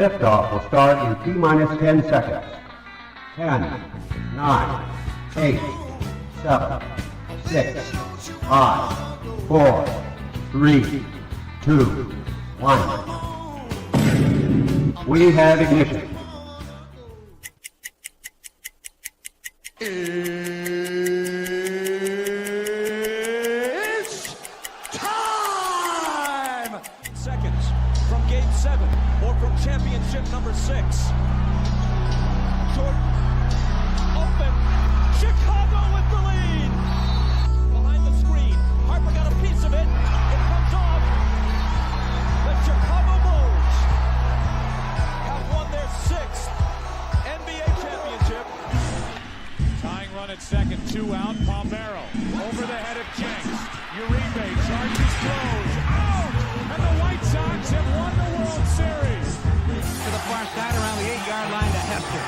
Liftoff will start in T-minus 10 seconds. 10, 9, 8, 7, 6, 5, 4, 3, 2, 1. We have ignition. It's time! Seconds from game 7 or from championship number 6. Jordan, open, Chicago with the lead! Behind the screen, Harper got a piece of it, it comes off. The Chicago Bulls have won their 6th NBA championship. Tying run at second, 2 out, Palmero over the head of Jenks. Uribe charges, throws, out! And the White Sox have won the World Series. To the far side around the 8-yard line to Hester.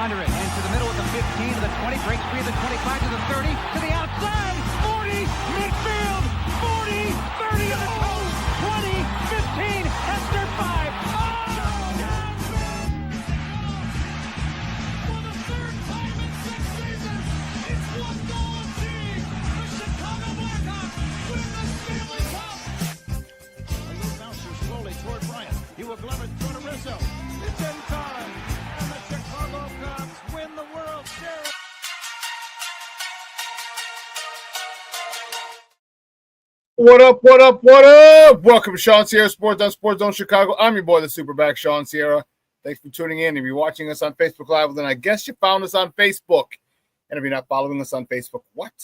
Under it, and to the middle at the 15, to the 20, breaks free of the 25, to the 30, to the outside, 40, midfield, 40, 30 of the coast, 20, 15, Hester 5. For the 3rd time in 6 seasons, it's one goal achieved. The Chicago Blackhawks win the Stanley Cup. A little bouncer slowly toward Bryant. He will glove it toward Rizzo. It's in time, and the Chicago Cubs win the World Series. What up, what up, what up? Welcome to ShawnSierraSports on Sports Zone Chicago. I'm your boy, the SuperBack, Shawn Sierra. Thanks for tuning in. If you're watching us on Facebook Live, then I guess you found us on Facebook. And if you're not following us on Facebook, what?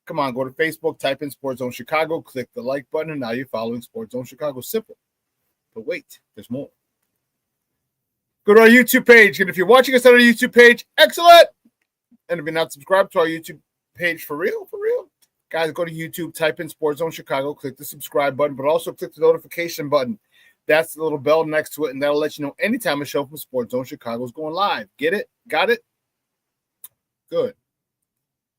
Come on, go to Facebook, type in Sports Zone Chicago, click the like button, and now you're following Sports Zone Chicago. Simple. But wait, there's more. Go to our YouTube page, and if you're watching us on our YouTube page, excellent! And if you're not subscribed to our YouTube page, for real, guys, go to YouTube, type in Sports Zone Chicago, click the subscribe button, but also click the notification button. That's the little bell next to it, and that'll let you know anytime a show from Sports Zone Chicago is going live. Get it? Got it? Good.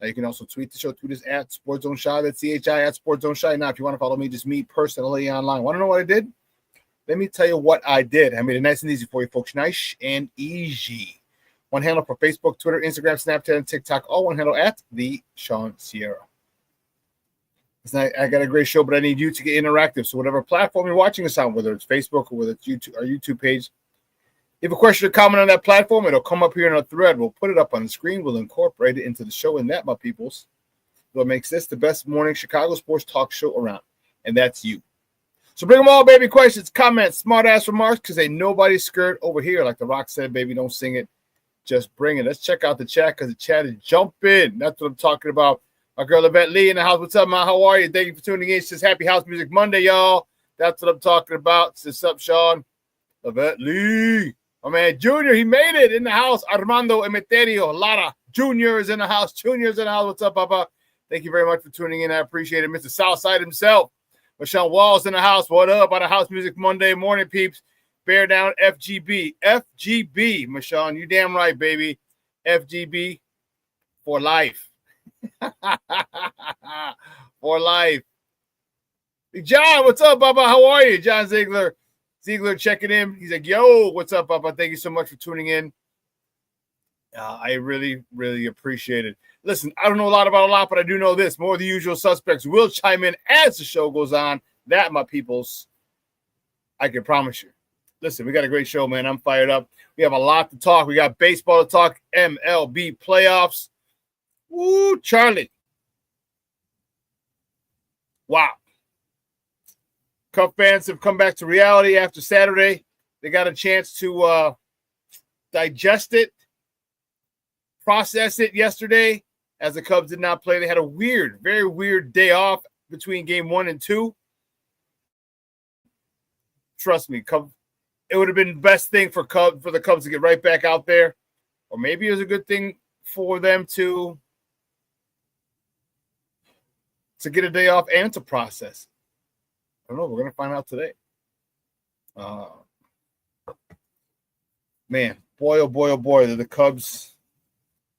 Now, you can also tweet the show. Tweet us at Sports Zone Shy. That's CHI at Sports Zone Shy. Now, if you want to follow me, just me personally online. Want to know what I did? Let me tell you what I did. I made it nice and easy for you folks. Nice and easy. One handle for Facebook, Twitter, Instagram, Snapchat, and TikTok. All one handle at the Shawn Sierra. I got a great show, but I need you to get interactive. So whatever platform you're watching us on, whether it's Facebook or whether it's YouTube, our YouTube page, if a question or comment on that platform, it'll come up here in a thread. We'll put it up on the screen. We'll incorporate it into the show. And that, my peoples, what makes this the best morning Chicago sports talk show around. And that's you. So bring them all, baby. Questions, comments, smart-ass remarks, because ain't nobody scared over here. Like The Rock said, baby, don't sing it. Just bring it. Let's check out the chat, because the chat is jumping. That's what I'm talking about. My girl, Yvette Lee in the house. What's up, man? How are you? Thank you for tuning in. It's just Happy House Music Monday, y'all. That's what I'm talking about. What's up, Shawn? Yvette Lee. My man, Junior, he made it in the house. Armando Emeterio Lara Junior is in the house. Junior's in the house. What's up, Papa? Thank you very much for tuning in. I appreciate it. Mr. Southside himself. Michelle Walls in the house. What up on a House Music Monday morning, peeps? Bear down FGB. FGB, Michelle. You damn right, baby. FGB for life. For life. Hey, John, what's up, Baba? How are you? John Ziegler checking in. He's like, yo, what's up, Baba? Thank you so much for tuning in. I really, really appreciate it. Listen, I don't know a lot about a lot, but I do know this. More of the usual suspects will chime in as the show goes on. That, my peoples, I can promise you. Listen, we got a great show, man. I'm fired up. We have a lot to talk. We got baseball to talk, MLB playoffs. Woo, Charlie. Wow. Cub fans have come back to reality after Saturday. They got a chance to digest it, process it yesterday, as the Cubs did not play. They had a weird, very weird day off between game 1 and 2. Trust me, it would have been the best thing for the Cubs to get right back out there. Or maybe it was a good thing for them to get a day off and to process. I don't know. We're going to find out today. Man, boy, oh boy, oh boy, did the Cubs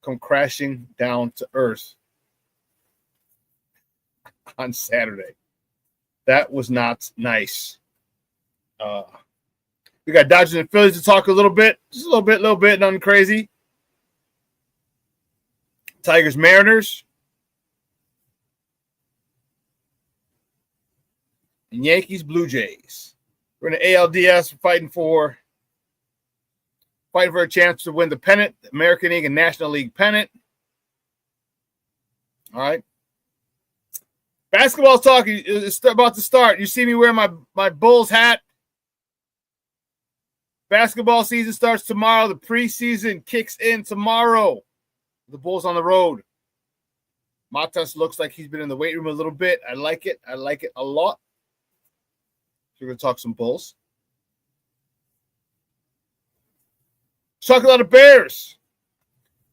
come crashing down to earth on Saturday. That was not nice. We got Dodgers and Phillies to talk a little bit. Just a little bit, nothing crazy. Tigers, Mariners. And Yankees, Blue Jays. We're in the ALDS fighting for a chance to win the pennant, the American League and National League pennant. All right. Basketball talk is about to start. You see me wearing my Bulls hat. Basketball season starts tomorrow. The preseason kicks in tomorrow. The Bulls on the road. Matas looks like he's been in the weight room a little bit. I like it. I like it a lot. So we're going to talk some Bulls. Let's talk a lot of Bears.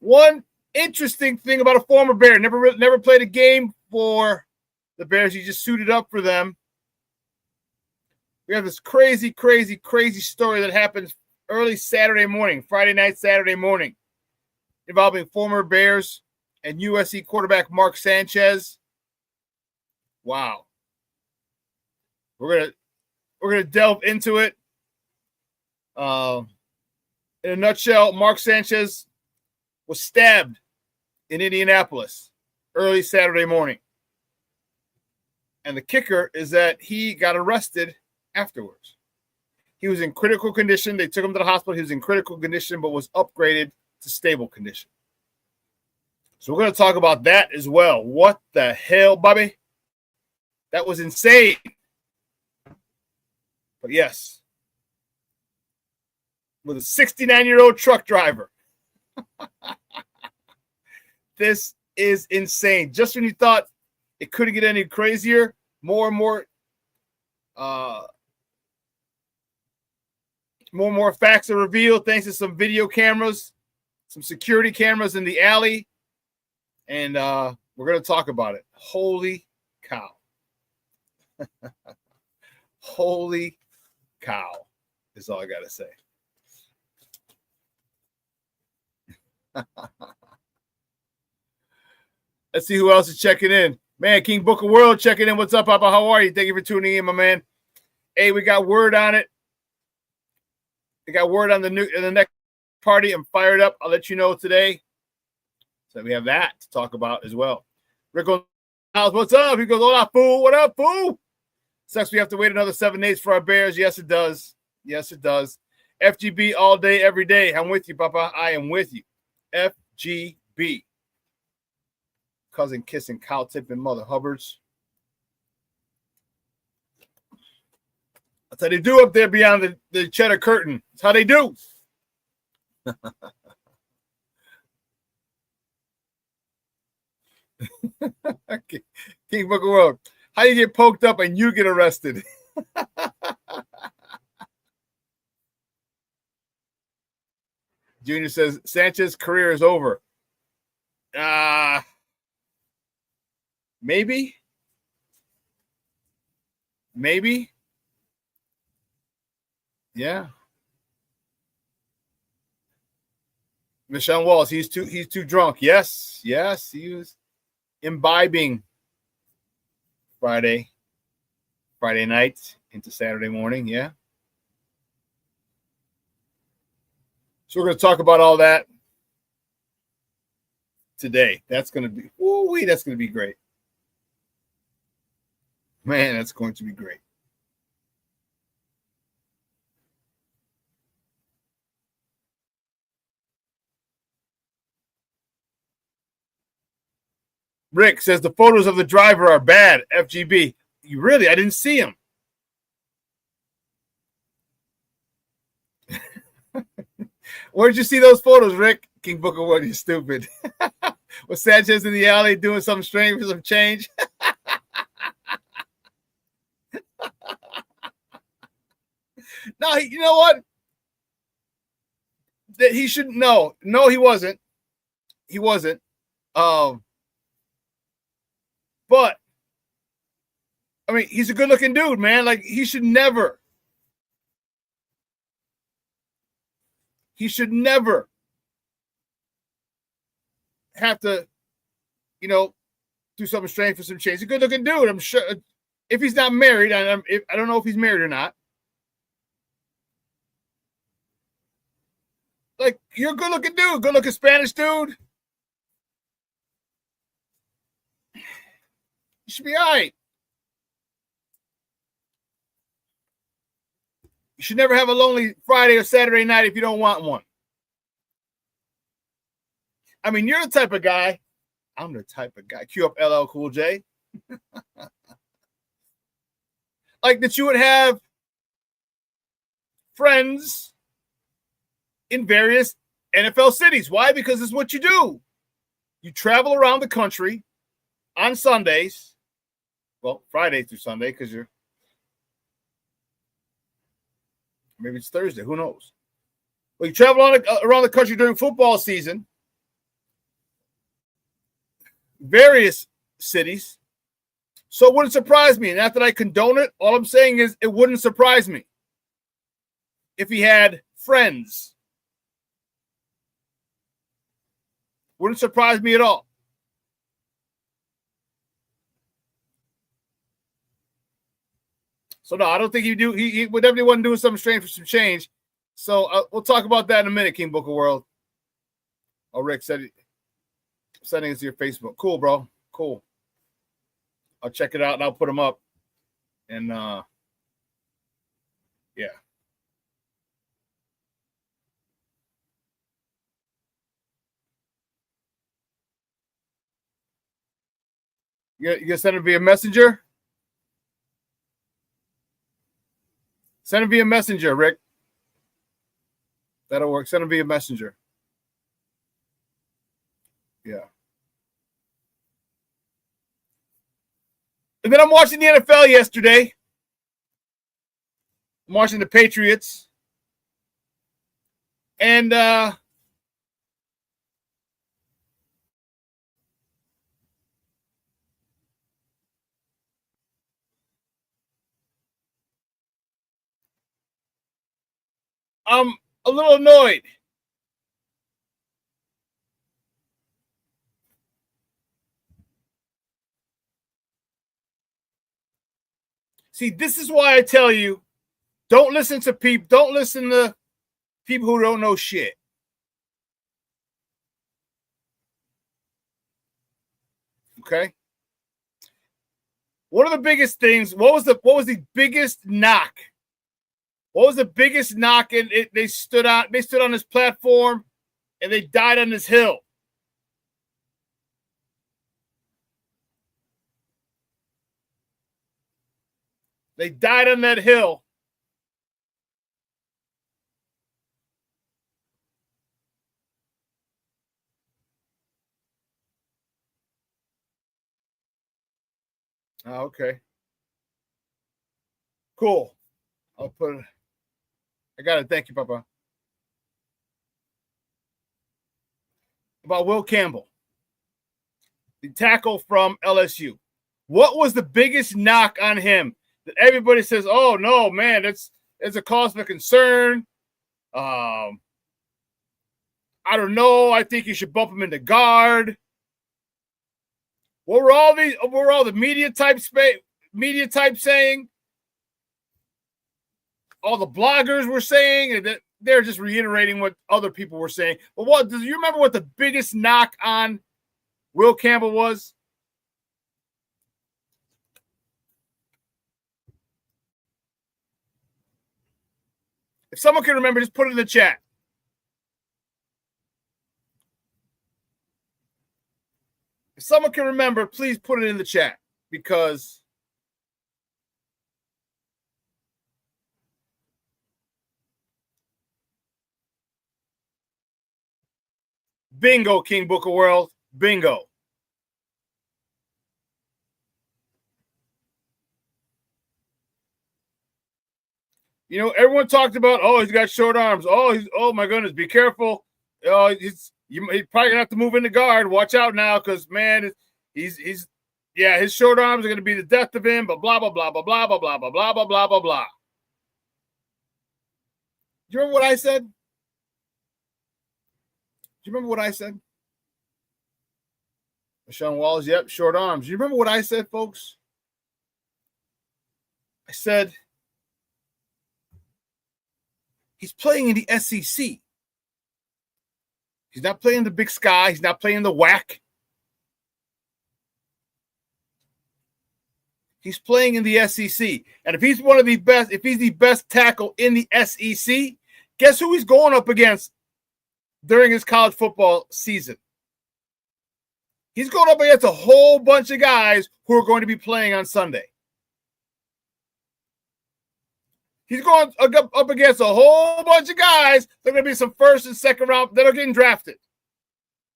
One interesting thing about a former Bear. Never played a game for the Bears. He just suited up for them. We have this crazy story that happened early Saturday morning, Friday night, Saturday morning, involving former Bears and USC quarterback Mark Sanchez. Wow. We're gonna delve into it. In a nutshell, Mark Sanchez was stabbed in Indianapolis early Saturday morning. And the kicker is that he got arrested afterwards. He was in critical condition. They took him to the hospital. He was in critical condition, but was upgraded to stable condition. So we're going to talk about that as well. What the hell, Bobby? That was insane. But yes, with a 69-year-old truck driver. This is insane. Just when you thought it couldn't get any crazier, more and more facts are revealed thanks to some video cameras, some security cameras in the alley, and we're going to talk about it. Holy cow. Holy cow is all I got to say. Let's see who else is checking in. Man, King Book of World checking in. What's up, Papa? How are you? Thank you for tuning in, my man. Hey, we got word on it. We got word on the next party. I'm fired up. I'll let you know today. So we have that to talk about as well. Rick on house, what's up? He goes, hola, fool. What up, fool? Sucks we have to wait another 7 days for our Bears. Yes, it does. Yes, it does. FGB all day, every day. I'm with you, Papa. I am with you. FGB. Cousin kissing, cow tipping, mother Hubbards. That's how they do up there beyond the cheddar curtain. That's how they do. King Book of World. How you get poked up and you get arrested? Junior says Sanchez's career is over. Maybe. Yeah. Michelle Wallace, he's too drunk. Yes, he was imbibing Friday night into Saturday morning. Yeah. So we're going to talk about all that today. That's going to be, that's going to be great. Man, that's going to be great. Rick says the photos of the driver are bad. FGB. You really? I didn't see him. Where did you see those photos, Rick? King Book of Wood, you stupid. Was Sanchez in the alley doing something strange for some change? No, you know what? That he shouldn't know. No, he wasn't. He wasn't. But I mean, he's a good-looking dude, man. Like he should never have to, do something strange for some change. He's a good-looking dude. I'm sure if he's not married, I don't know if he's married or not. Like, you're a good-looking dude, good-looking Spanish dude. You should be all right. You should never have a lonely Friday or Saturday night if you don't want one. I mean, you're the type of guy. I'm the type of guy. Cue up LL Cool J. Like that you would have friends in various NFL cities. Why? Because it's what you do. You travel around the country on Sundays. Well, Friday through Sunday, because maybe it's Thursday. Who knows? Well, you travel around the country during football season. Various cities. So it wouldn't surprise me. Not that I condone it. All I'm saying is it wouldn't surprise me if he had friends. Wouldn't surprise me at all. So no, I don't think he do. He would definitely want to do something strange for some change. So we'll talk about that in a minute, King Booker World. Oh, Rick said it. Sending it to your Facebook. Cool, bro. Cool. I'll check it out and I'll put them up. And yeah. You gonna send it via messenger? Send it via messenger, Rick. That'll work. Send it via messenger. Yeah. And then I'm watching the NFL yesterday. I'm watching the Patriots. And I'm a little annoyed. See, this is why I tell you, don't listen to people who don't know shit. Okay? One of the biggest things, what was the biggest knock? What was the biggest knock? And they stood on this platform and they died on this hill. They died on that hill. Oh, okay. Cool. I got it. Thank you, Papa. About Will Campbell, the tackle from LSU. What was the biggest knock on him that everybody says, oh, no, man, it's a cause for concern? I don't know. I think you should bump him into guard. What were all the media types saying? All the bloggers were saying, and they're just reiterating what other people were saying. But do you remember what the biggest knock on Will Campbell was? If someone can remember, just put it in the chat. If someone can remember, please put it in the chat, because bingo, King Booker World, bingo. You know, everyone talked about, oh, he's got short arms. Oh my goodness, be careful. He's probably gonna have to move into guard. Watch out now, because man, his short arms are gonna be the death of him. But blah blah blah blah blah blah blah blah blah blah blah blah blah. Do you remember what I said? Do you remember what I said? Sean Wallace, yep, short arms. Do you remember what I said, folks? I said he's playing in the SEC. He's not playing the Big Sky. He's not playing the WAC. He's playing in the SEC. And if he's one of the best, if he's the best tackle in the SEC, guess who he's going up against during his college football season? He's going up against a whole bunch of guys who are going to be playing on Sunday. He's going up against a whole bunch of guys that are going to be some first and second round that are getting drafted.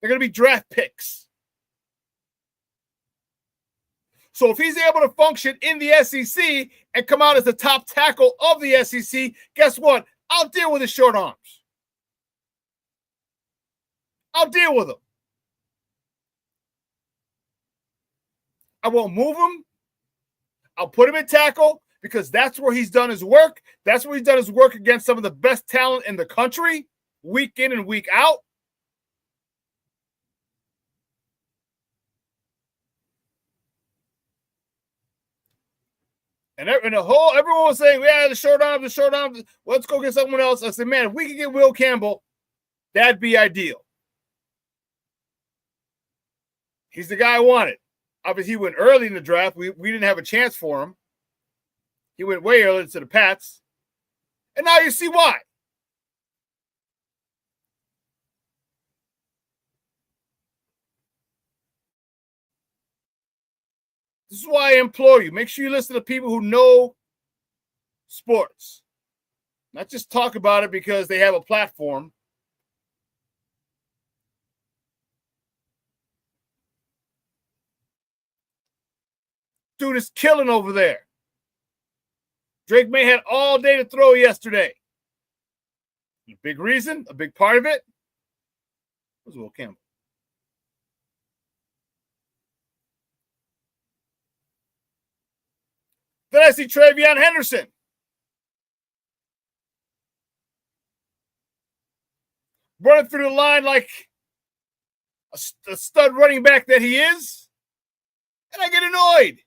They're going to be draft picks. So if he's able to function in the SEC and come out as the top tackle of the SEC, guess what? I'll deal with his short arms. I'll deal with them. I won't move him. I'll put him in tackle because that's where he's done his work. That's where he's done his work against some of the best talent in the country, week in and week out. And everyone was saying, yeah, the short arms. Let's go get someone else. I said, man, if we could get Will Campbell, that'd be ideal. He's the guy I wanted. Obviously, he went early in the draft. We didn't have a chance for him. He went way early to the Pats. And now you see why. This is why I implore you. Make sure you listen to people who know sports. Not just talk about it because they have a platform. Dude is killing over there. Drake May had all day to throw yesterday. A big reason, a big part of it was Will Campbell. Then I see Travion Henderson. Running through the line like a stud running back that he is. And I get annoyed.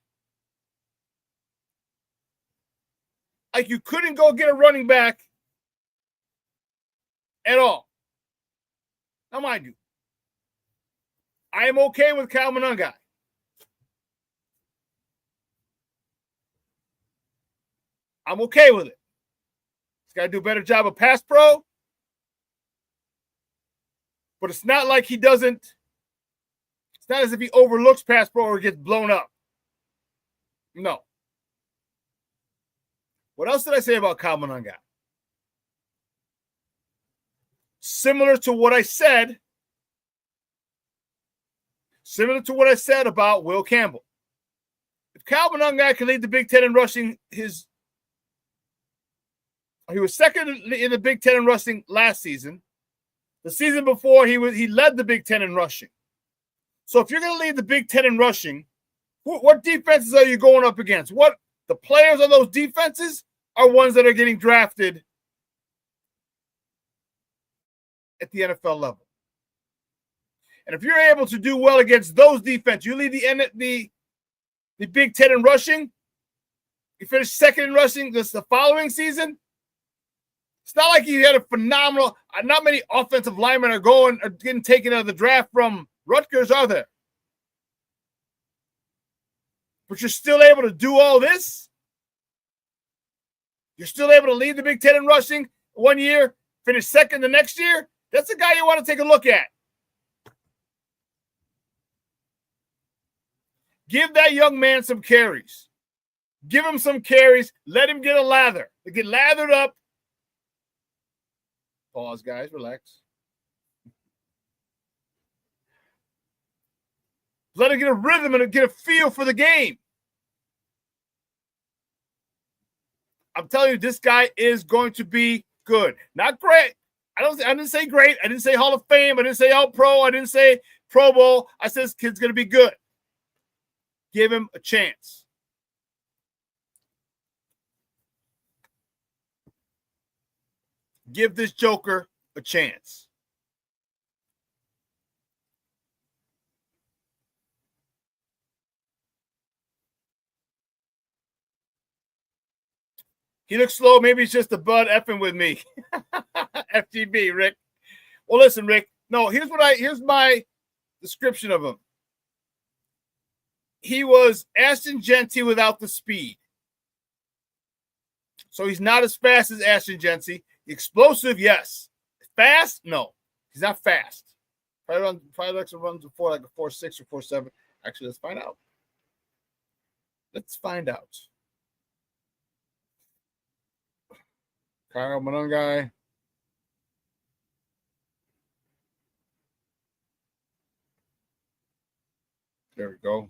Like you couldn't go get a running back at all. Now, mind you, I am okay with Kyle Monangai. I'm okay with it. He's got to do a better job of pass pro. But it's not like he doesn't. It's not as if he overlooks pass pro or gets blown up. No. What else did I say about Kyle Monangai? Similar to what I said about Will Campbell. If Kyle Monangai can lead the Big Ten in rushing, he was second in the Big Ten in rushing last season. The season before, he led the Big Ten in rushing. So if you're going to lead the Big Ten in rushing, what defenses are you going up against? What the players on those defenses are ones that are getting drafted at the NFL level. And if you're able to do well against those defenses, you lead the Big Ten in rushing, you finish second in rushing the following season, it's not like you had a phenomenal, not many offensive linemen are getting taken out of the draft from Rutgers, are there? But you're still able to do all this? You're still able to lead the Big Ten in rushing one year, finish second the next year? That's a guy you want to take a look at. Give that young man some carries. Give him some carries. Let him get a lather. Get lathered up. Pause, guys. Relax. Let him get a rhythm and get a feel for the game. I'm telling you, this guy is going to be good. Not great. I didn't say great. I didn't say Hall of Fame. I didn't say All-Pro. I didn't say Pro Bowl. I said this kid's going to be good. Give him a chance. Give this joker a chance. He looks slow. Maybe it's just the bud effing with me. FTB, Rick. Well, listen, Rick. No, here's my description of him. He was Ashton Genty without the speed. So he's not as fast as Ashton Genty. Explosive, yes. Fast? No. He's not fast. Probably likes to run before like a 4.6 or 4.7. Actually, let's find out. Kyle Monangai. There we go.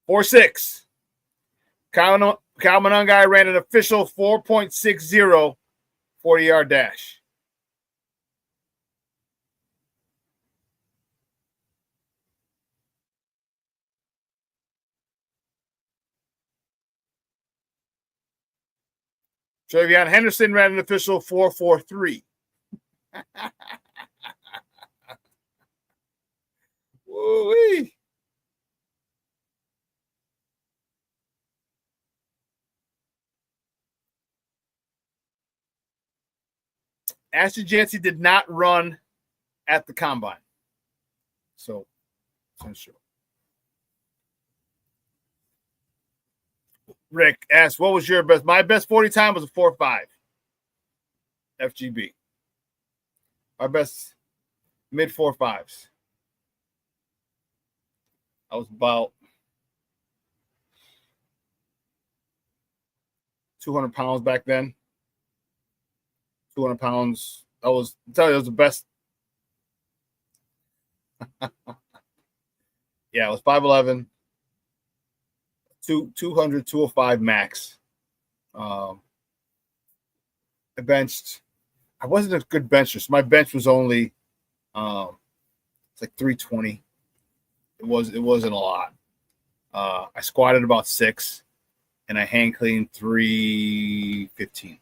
4.6. Kyle Monangai ran an official 4.60 40-yard dash. Travion Henderson ran an official 4.43. Woo-wee. Ashton Genty did not run at the combine. So, I'm sure. Rick asked, what was your best? My best 40 time was a 4.5 FGB. Our best mid 4.5s. I was about 200 pounds back then. 200 pounds. I was the best. Yeah, I was 5'11", 200, 205 max. I benched. I wasn't a good bencher, so my bench was only it's like 320. It wasn't a lot. I squatted about 6, and I hang cleaned 315.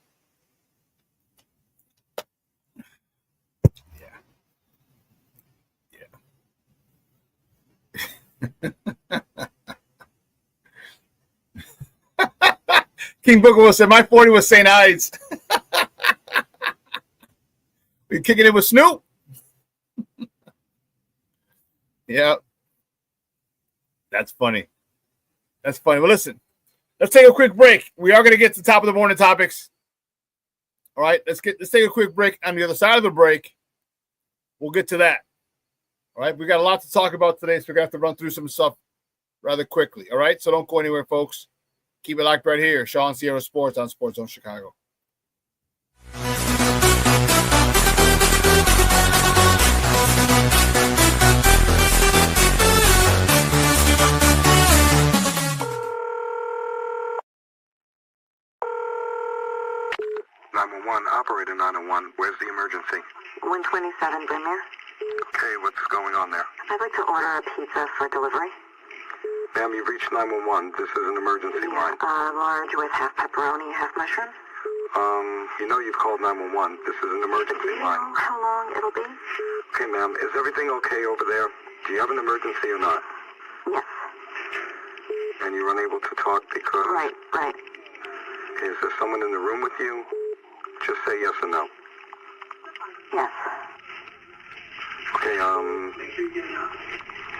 King Booker will say, my 40 was St. Ides. We kicking it with Snoop? Yeah. That's funny. Well, listen, let's take a quick break. We are going to get to the top of the morning topics. All right, let's take a quick break. On the other side of the break, we'll get to that. All right, we got a lot to talk about today, so we're going to have to run through some stuff rather quickly. All right, so don't go anywhere, folks. Keep it locked right here. Shawn Sierra Sports on Sports Zone Chicago. Operator 901, where's the emergency? 127 Brymere. Okay, what's going on there? I'd like to order a pizza for delivery. Ma'am, you've reached 911. This is an emergency line. Large with half pepperoni, half mushroom. You know you've called 911. This is an emergency Do you line. know how long it'll be? Okay, ma'am, is everything okay over there? Do you have an emergency or not? Yes. And you're unable to talk because... Right. Is there someone in the room with you? Just say yes or no. Yes. Okay,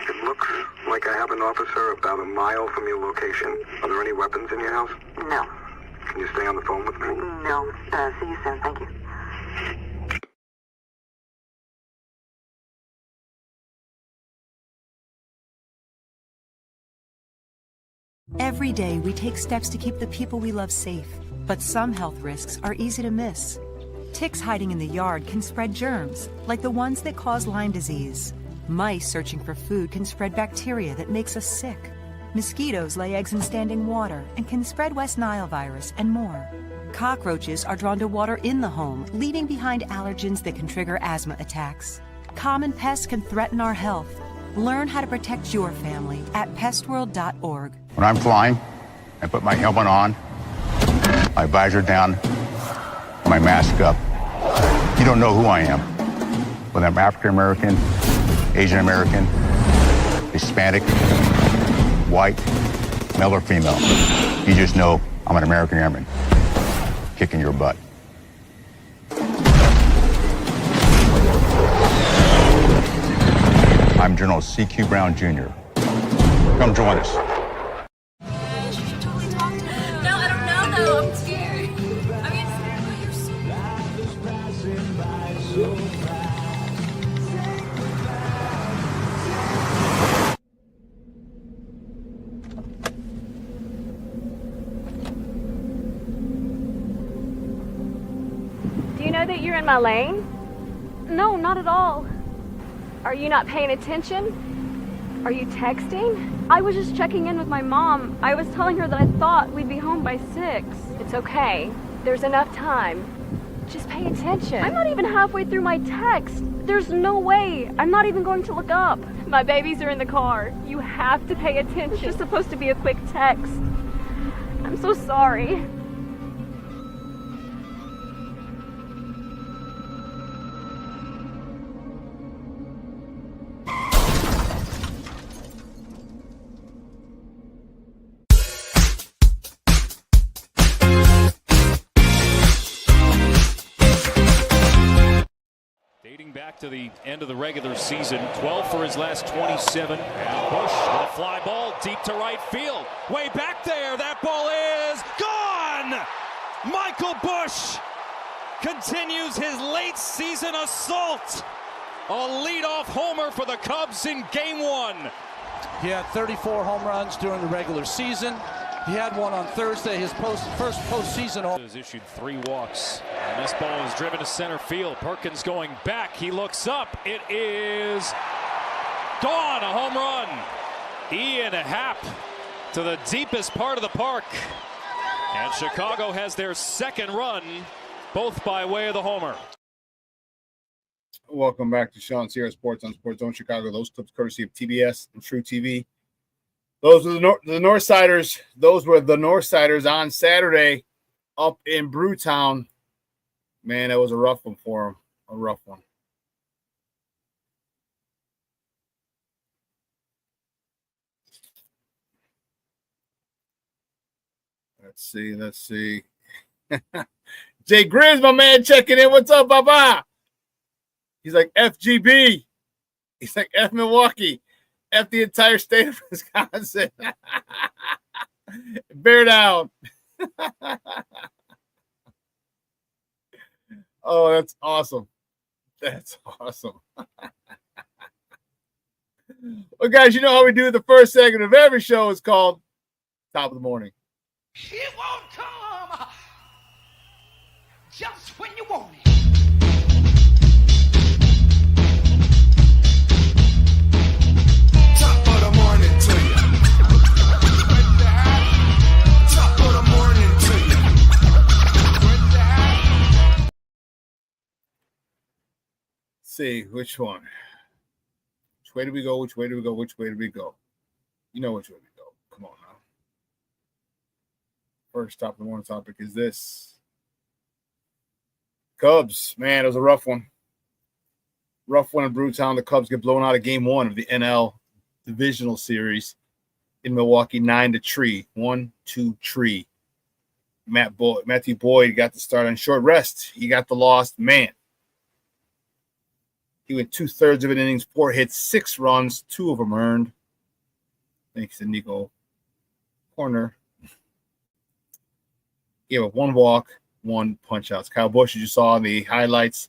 it looks like I have an officer about a mile from your location. Are there any weapons in your house? No. Can you stay on the phone with me? No. See you soon. Thank you. Every day, we take steps to keep the people we love safe. But some health risks are easy to miss. Ticks hiding in the yard can spread germs, like the ones that cause Lyme disease. Mice searching for food can spread bacteria that makes us sick. Mosquitoes lay eggs in standing water and can spread West Nile virus and more. Cockroaches are drawn to water in the home, leaving behind allergens that can trigger asthma attacks. Common pests can threaten our health. Learn how to protect your family at pestworld.org. When I'm flying, I put my helmet on, my visor down, my mask up. You don't know who I am. Whether I'm African American, Asian American, Hispanic, white, male or female. You just know I'm an American airman kicking your butt. I'm General C.Q. Brown Jr. Come join us. You should totally talk to him. No, I don't know though. I'm scared. I mean, you're so... Do you know that you're in my lane? No, not at all. Are you not paying attention? Are you texting? I was just checking in with my mom. I was telling her that I thought we'd be home by 6. It's okay. There's enough time. Just pay attention. I'm not even halfway through my text. There's no way. I'm not even going to look up. My babies are in the car. You have to pay attention. It's just supposed to be a quick text. I'm so sorry. Dating back to the end of the regular season, 12 for his last 27. And Bush with a fly ball deep to right field. Way back there, that ball is gone! Michael Bush continues his late season assault. A leadoff homer for the Cubs in Game 1. He had 34 home runs during the regular season. He had one on Thursday, his first postseason. Has issued 3 walks. And this ball is driven to center field. Perkins going back. He looks up. It is gone. A home run. Ian Happ to the deepest part of the park. And Chicago has their second run, both by way of the homer. Welcome back to ShawnSierraSports on Sports Zone Chicago. Those clips courtesy of TBS and True TV. Those are the Northsiders. Those were the Northsiders on Saturday up in Brewtown. Man, that was a rough one for them. A rough one. Let's see. Jay Grizz, my man, checking in. What's up, Baba? He's like, FGB. He's like, F Milwaukee. F the entire state of Wisconsin. Bear down. Oh, that's awesome. That's awesome. Well, guys, you know how we do the first segment of every show is called Top of the Morning. It won't come just when you want it. Top of the morning to you. Top of the morning to you. See, which one? Which way do we go? Which way do we go? Which way do we go? You know which way we go. Come on now. First top of the morning topic is this. Cubs. Man, it was a rough one. Rough one in Brewtown. The Cubs get blown out of Game 1 of the NL Divisional Series in Milwaukee, 9-3. 1-2-3. Matthew Boyd got the start on short rest. He got the loss. Man. He went 2/3 of an innings, 4 hits, 6 runs, 2 of them earned. Thanks to Nico Horner. Gave up 1 walk, 1 punch outs. Kyle Busch, as you saw in the highlights,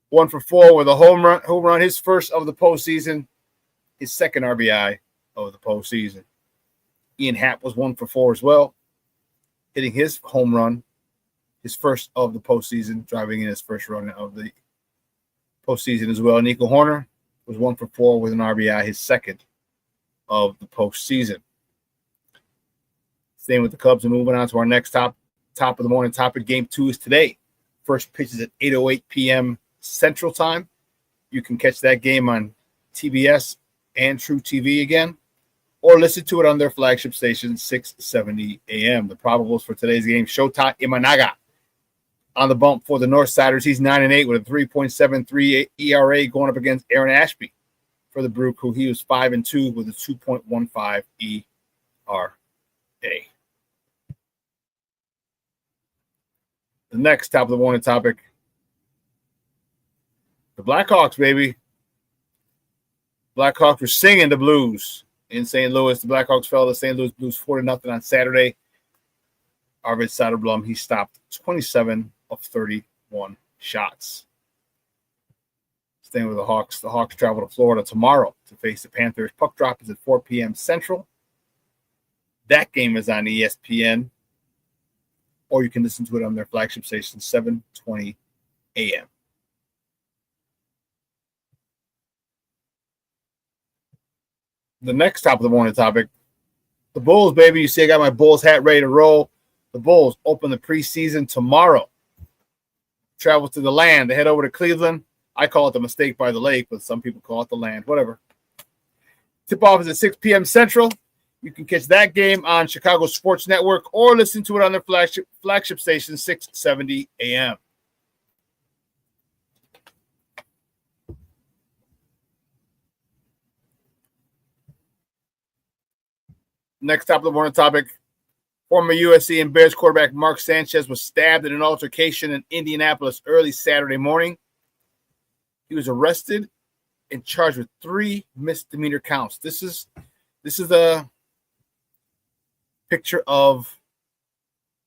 1 for 4 with a home run, his first of the postseason, his second RBI of the postseason. Ian Happ was 1 for 4 as well, hitting his home run, his first of the postseason, driving in his first run of the postseason as well. Nico Horner was 1 for 4 with an RBI, his second of the postseason. Staying with the Cubs and moving on to our next top of the morning topic. Game 2 is today. First pitch is at 8:08 p.m. Central Time. You can catch that game on TBS and True TV again, or listen to it on their flagship station, 670 a.m. The probables for today's game: Shota Imanaga on the bump for the Northsiders. He's 9-8 with a 3.73 ERA, going up against Aaron Ashby for the Brew Crew. He was 5-2 with a 2.15 ERA. The next top of the morning topic: the Blackhawks, baby. Blackhawks were singing the blues in St. Louis. The Blackhawks fell to St. Louis Blues 40-0 on Saturday. Arvid Soderblom, he stopped 27 of 31 shots. Staying with the Hawks travel to Florida tomorrow to face the Panthers. Puck drop is at 4 p.m. Central. That game is on ESPN, or you can listen to it on their flagship station, 7:20 a.m. The next top of the morning topic, the Bulls, baby. You see I got my Bulls hat ready to roll. The Bulls open the preseason tomorrow. Travel to the land. They head over to Cleveland. I call it the mistake by the lake, but some people call it the land, whatever. Tip-off is at 6 p.m. Central. You can catch that game on Chicago Sports Network or listen to it on their flagship station, 670 a.m. Next top of the morning topic, former USC and Bears quarterback Mark Sanchez was stabbed in an altercation in Indianapolis early Saturday morning. He was arrested and charged with 3 misdemeanor counts. This is a picture of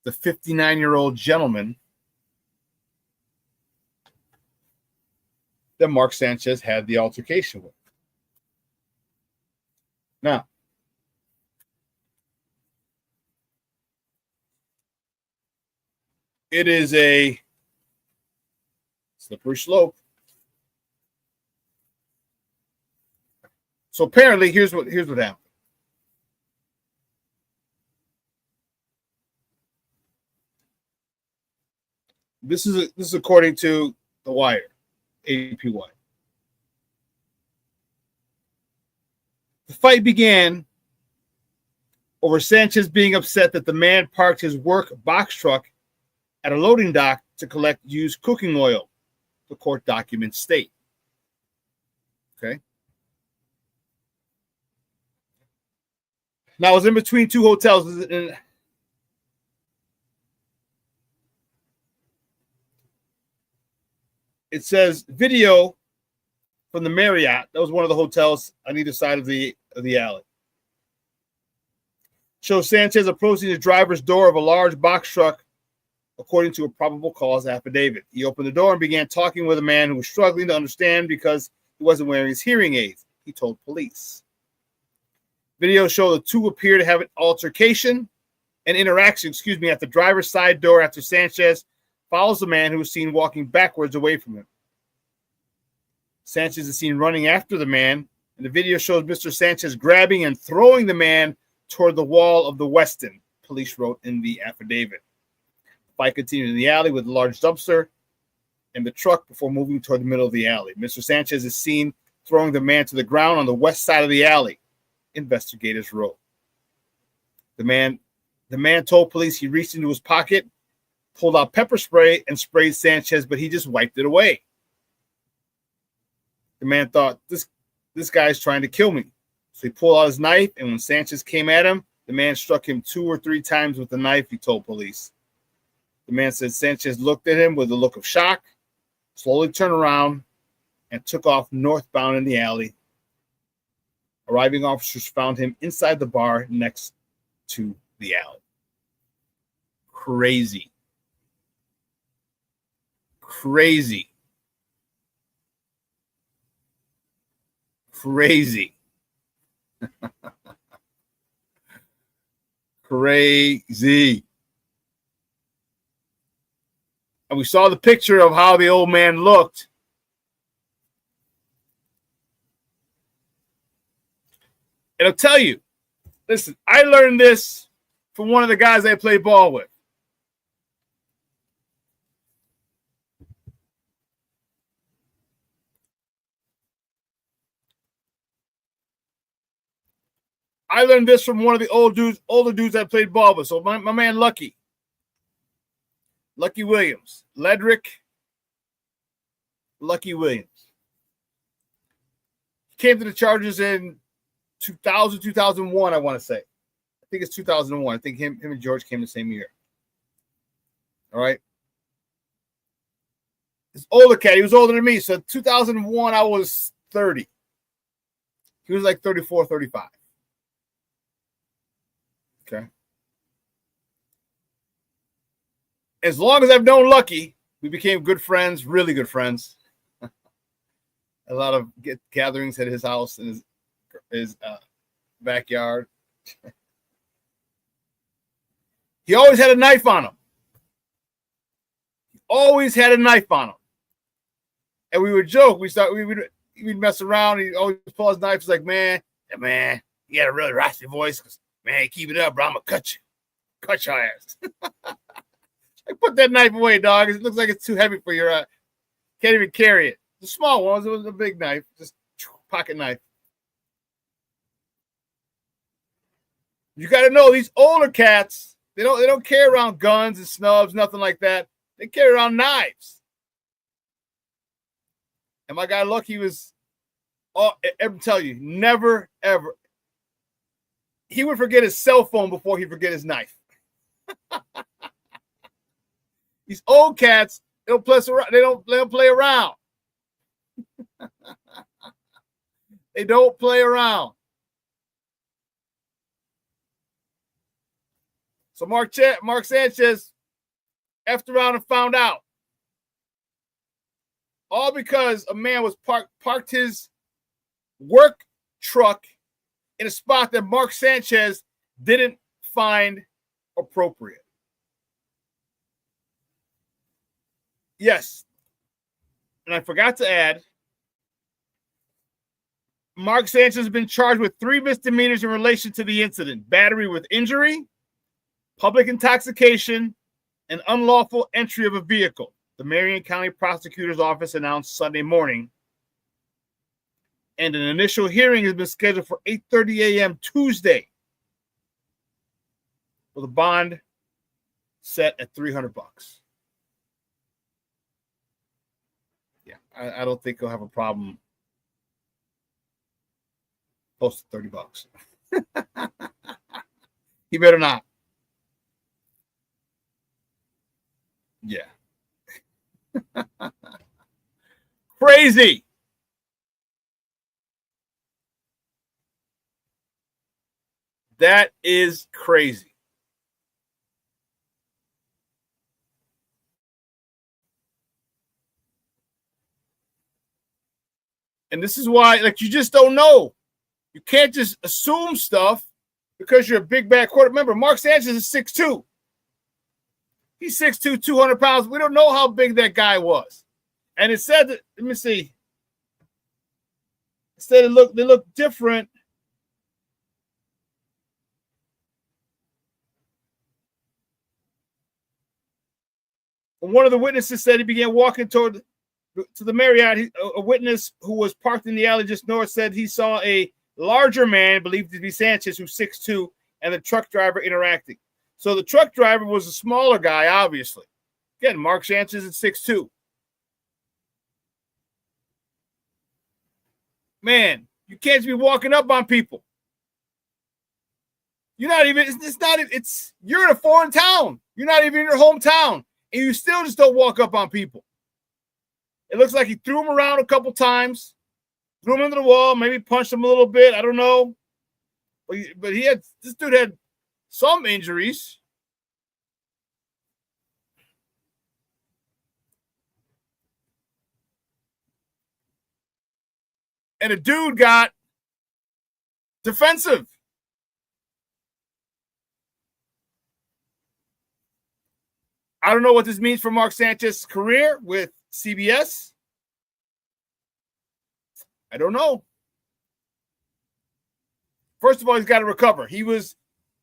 the 59-year-old gentleman that Mark Sanchez had the altercation with. Now, it is a slippery slope. So apparently, here's what happened. This is according to The Wire, APY. The fight began over Sanchez being upset that the man parked his work box truck at a loading dock to collect used cooking oil, the court documents state. Okay. Now, I was in between 2 hotels. And it says video from the Marriott. That was one of the hotels on either side of the alley. Shows Sanchez approaching the driver's door of a large box truck, according to a probable cause affidavit. He opened the door and began talking with a man who was struggling to understand because he wasn't wearing his hearing aids, he told police. Video show the two appear to have an interaction, at the driver's side door after Sanchez follows the man who was seen walking backwards away from him. Sanchez is seen running after the man, and the video shows Mr. Sanchez grabbing and throwing the man toward the wall of the Westin, police wrote in the affidavit. The fight continued in the alley with a large dumpster and the truck before moving toward the middle of the alley. Mr. Sanchez is seen throwing the man to the ground on the west side of the alley, investigators wrote. The man told police he reached into his pocket, pulled out pepper spray, and sprayed Sanchez, but he just wiped it away. The man thought, this guy's trying to kill me. So he pulled out his knife, and when Sanchez came at him, the man struck him 2 or 3 times with the knife, he told police. The man said Sanchez looked at him with a look of shock, slowly turned around, and took off northbound in the alley. Arriving officers found him inside the bar next to the alley. Crazy. Crazy. Crazy. Crazy. And we saw the picture of how the old man looked. And I'll tell you, listen, I learned this from one of the guys I played ball with. I learned this from one of the older dudes I played ball with. So my man Lucky Williams, Ledrick Lucky Williams. He came to the Chargers in 2000, 2001, I want to say. I think it's 2001. I think him and George came the same year. All right. This older cat, he was older than me. So 2001, I was 30. He was like 34, 35. Okay. As long as I've known Lucky, we became good friends, really good friends. A lot of gatherings at his house and his backyard. He always had a knife on him. Always had a knife on him. And we would joke. We'd mess around. He'd always pull his knife. He's like, man, he had a really raspy voice. Man, keep it up, bro. I'm going to cut you. Cut your ass. Like, put that knife away, dog. It looks like it's too heavy for your can't even carry it. The small ones, it was a big knife, just pocket knife. You got to know these older cats, they don't carry around guns and snubs, nothing like that. They carry around knives. And my guy Lucky was, ever tell you, never ever. He would forget his cell phone before he'd forget his knife. These old cats, they don't play around. They don't play around. So Mark Sanchez effed around and found out. All because a man was parked his work truck in a spot that Mark Sanchez didn't find appropriate. Yes. And I forgot to add, Mark Sanchez has been charged with 3 misdemeanors in relation to the incident: battery with injury, public intoxication, and unlawful entry of a vehicle. The Marion County Prosecutor's Office announced Sunday morning. And an initial hearing has been scheduled for 8:30 a.m. Tuesday, with a bond set at $300. Yeah, I don't think he'll have a problem. Close to $30. He better not. Yeah. Crazy. That is crazy. And this is why, like, you just don't know. You can't just assume stuff because you're a big bad quarterback. Remember, Mark Sanchez is 6'2". He's 6'2", 200 pounds. We don't know how big that guy was. And it said that, let me see. It said they look different. And one of the witnesses said he began walking to the Marriott. A witness who was parked in the alley just north said he saw a larger man, believed to be Sanchez, who's 6'2", and the truck driver interacting. So the truck driver was a smaller guy, obviously. Again, Mark Sanchez is 6'2". Man, you can't just be walking up on people. You're not even, you're in a foreign town. You're not even in your hometown. And you still just don't walk up on people. It looks like he threw him around a couple times, threw him into the wall, maybe punched him a little bit. I don't know. But this dude had some injuries. And a dude got defensive. I don't know what this means for Mark Sanchez's career with CBS. I don't know. First of all, he's got to recover. He was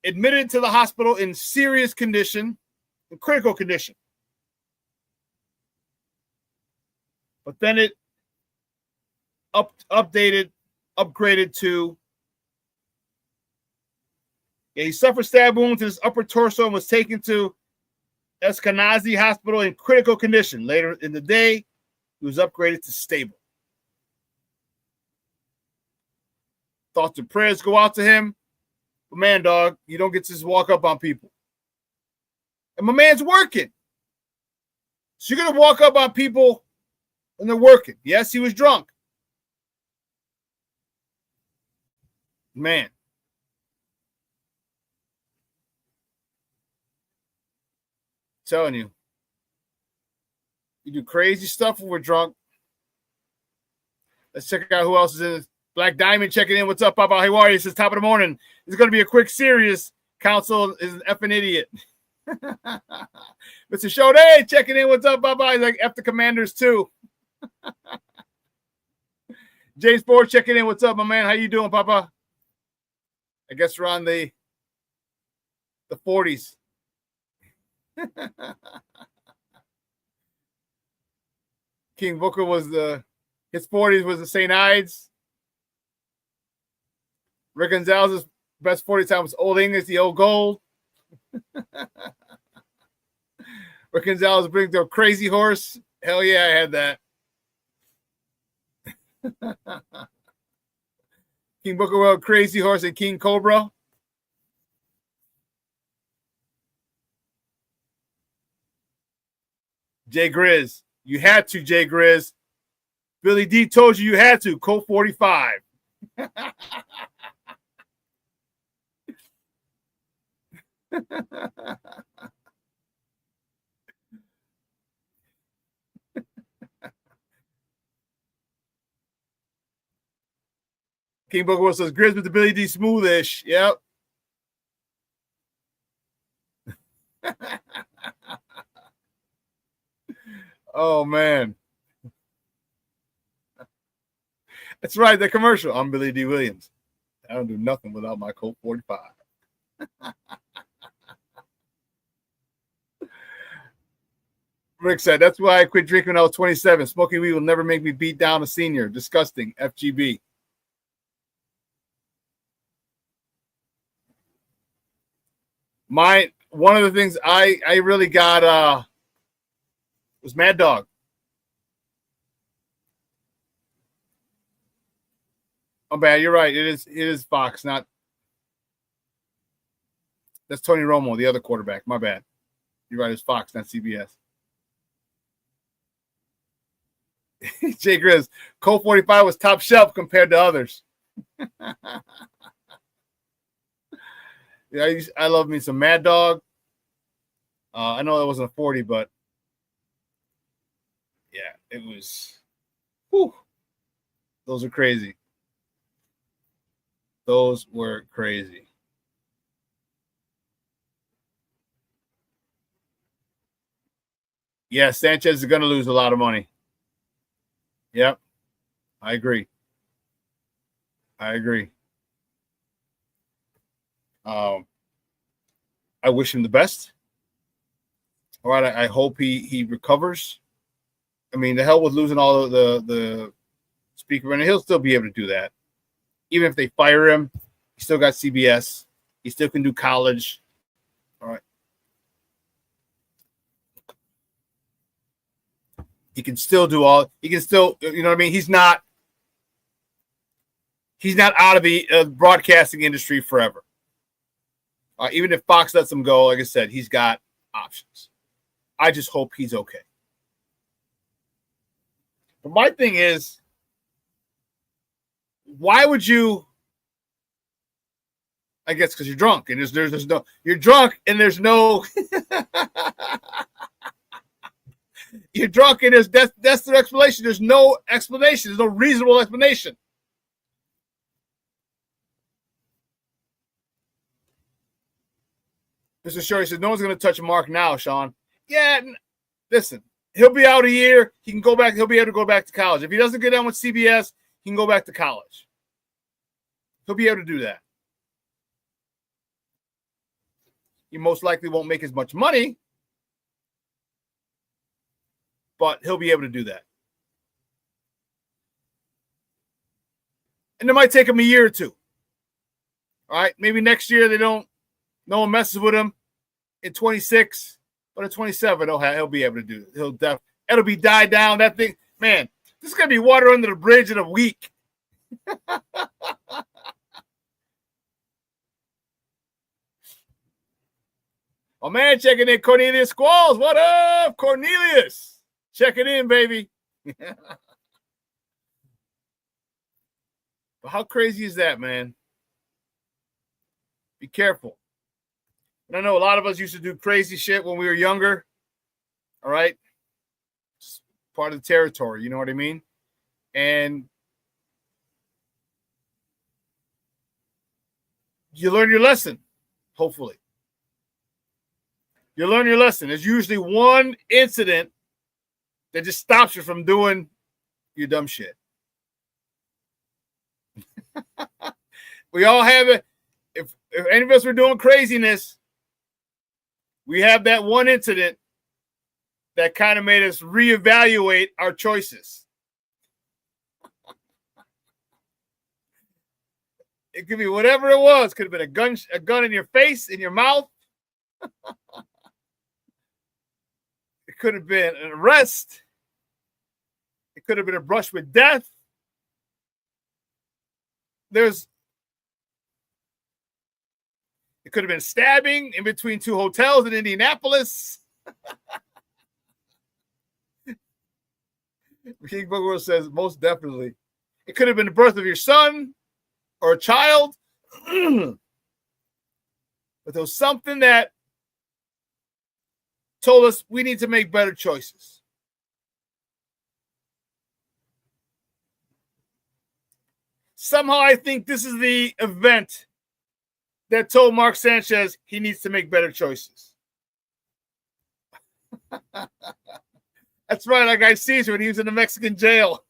admitted to the hospital in serious condition, in critical condition. But then it upgraded to, he suffered stab wounds in his upper torso and was taken to Eskenazi Hospital in critical condition. Later in the day, he was upgraded to stable. Thoughts and prayers go out to him. But man, dog, you don't get to just walk up on people. And my man's working. So you're going to walk up on people when they're working. Yes, he was drunk. Man. Telling you. You do crazy stuff when we're drunk. Let's check out who else is in this. Black Diamond checking in. What's up, Papa? How are you? It says top of the morning. It's going to be a quick series. Council is an effing idiot. Mr. Shode checking in. What's up, Papa? He's like F the Commanders too. James Ford checking in. What's up, my man? How you doing, Papa? I guess we're on the 40s. King Booker was his 40s was the St. Ides. Rick Gonzalez's best 40 time was Old English, the old gold. Rick Gonzalez brings the crazy horse. Hell yeah, I had that. King Booker well, crazy horse and King Cobra. Jay Grizz. You had to, Jay Grizz. Billy D told you had to. Colt 45. King Booker says Grizz with the Billy D smoothish. Yep. Oh man. That's right, the commercial. I'm Billy D. Williams. I don't do nothing without my Colt 45. Rick said, that's why I quit drinking when I was 27. Smoking weed will never make me beat down a senior. Disgusting. FGB. One of the things I really got was Mad Dog. Oh, bad. You're right. It is Fox, not. That's Tony Romo, the other quarterback. My bad. You're right. It's Fox, not CBS. Jay Grizz, Colt 45 was top shelf compared to others. Yeah, I love me some Mad Dog. I know that wasn't a 40, but yeah, it was. Whew, those are crazy. Those were crazy. Yeah, Sanchez is going to lose a lot of money. Yep, I agree. I wish him the best. All right, I hope he recovers. I mean, the hell with losing all of the speaker, and he'll still be able to do that. Even if they fire him, he still got CBS. He still can do college. All right. He can still do all. He can still, you know what I mean? He's not out of the broadcasting industry forever. Even if Fox lets him go, like I said, he's got options. I just hope he's okay. But my thing is, why would you? I guess because you're drunk and there's no. You're drunk and there's no. You're drunk and that's the explanation. There's no explanation. There's no reasonable explanation. Mr. Shorty says no one's going to touch Mark now, Shawn. Yeah, listen, he'll be out a year. He can go back. He'll be able to go back to college. If he doesn't get on with CBS, he can go back to college. He'll be able to do that. He most likely won't make as much money, but he'll be able to do that. And it might take him a year or two. All right, maybe next year no one messes with him in 26, but in 27, he'll be able to do it. It'll be died down. That thing, man, this is going to be water under the bridge in a week. Oh, man, checking in Cornelius Squalls. What up, Cornelius? Checking in, baby. But how crazy is that, man? Be careful. And I know a lot of us used to do crazy shit when we were younger. All right? It's part of the territory, you know what I mean? And you learn your lesson, hopefully. You learn your lesson. There's usually one incident that just stops you from doing your dumb shit. We all have it. If any of us were doing craziness, we have that one incident that kind of made us reevaluate our choices. It could be whatever it was. Could have been a gun in your face, in your mouth. It could have been an arrest. It could have been a brush with death. It could have been stabbing in between two hotels in Indianapolis. King Booger says most definitely. It could have been the birth of your son or a child. But there was something that told us we need to make better choices. Somehow I think this is the event that told Mark Sanchez he needs to make better choices. That's right, like I Caesar when he was in the Mexican jail.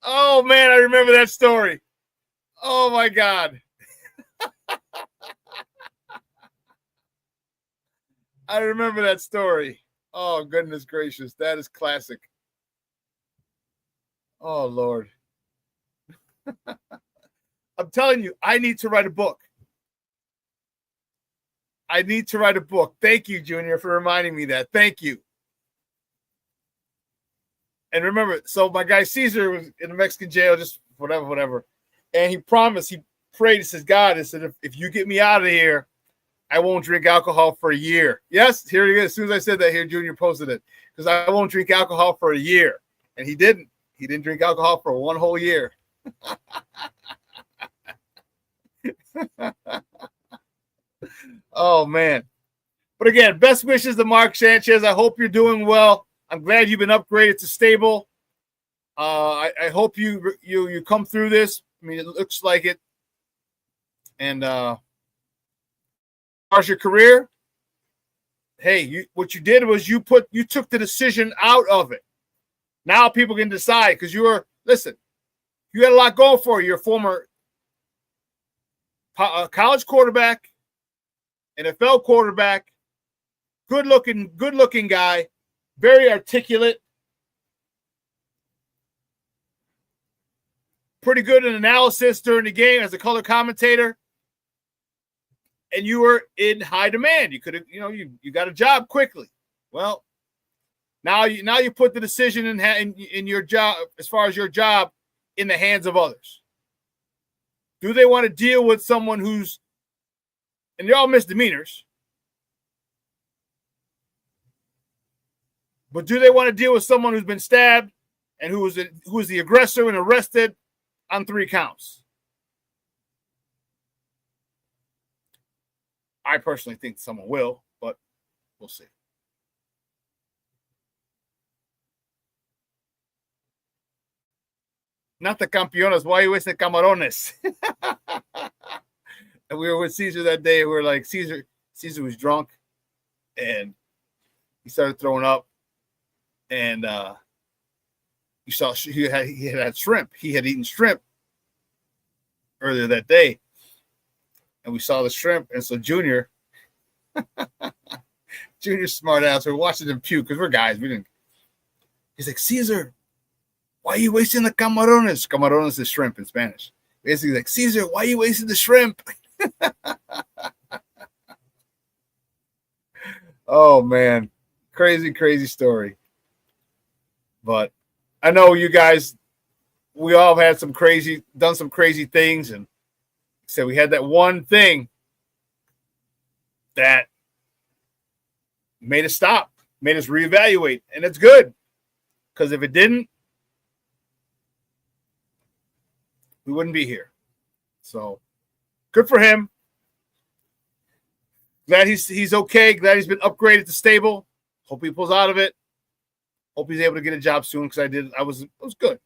Oh, man, I remember that story. Oh, my God. I remember that story. Oh, goodness gracious. That is classic. Oh, Lord. I'm telling you, I need to write a book. I need to write a book. Thank you, Junior, for reminding me that. Thank you. And remember, so my guy Caesar was in the Mexican jail, just whatever. And he promised, he prayed, he says, God, he said, if you get me out of here, I won't drink alcohol for a year. Yes, here he is. As soon as I said that here, Junior posted it. Because I won't drink alcohol for a year. And he didn't. He didn't drink alcohol for one whole year. Oh, man. But again, best wishes to Mark Sanchez. I hope you're doing well. I'm glad you've been upgraded to stable. I hope you come through this. I mean, it looks like it. And as far as your career, hey, what you did was you took the decision out of it. Now people can decide because you had a lot going for you. You're a former college quarterback, NFL quarterback, good looking guy, very articulate, pretty good in analysis during the game as a color commentator, and you were in high demand. You could have, you got a job quickly. Well, now you put the decision in your job, as far as your job, in the hands of others. Do they want to deal with someone who's, and they're all misdemeanors, but do they want to deal with someone who's been stabbed and who is the aggressor and arrested on 3 counts? I personally think someone will, but we'll see. Not the campeones. Why you the camarones? And we were with Caesar that day. We were like, Caesar was drunk, and he started throwing up. And you saw he had shrimp. He had eaten shrimp earlier that day, and we saw the shrimp. And so Junior's smart ass. We're watching him puke because we're guys. We didn't. He's like, Caesar, why are you wasting the camarones? Camarones is shrimp in Spanish. Basically, like, Caesar, why are you wasting the shrimp? Oh, man. Crazy story. But I know you guys, we all have had done some crazy things. And so we had that one thing that made us stop, made us reevaluate. And it's good. Because if it didn't, we wouldn't be here. So good for him. Glad he's okay. Glad he's been upgraded to stable. Hope he pulls out of it. Hope he's able to get a job soon because it was good.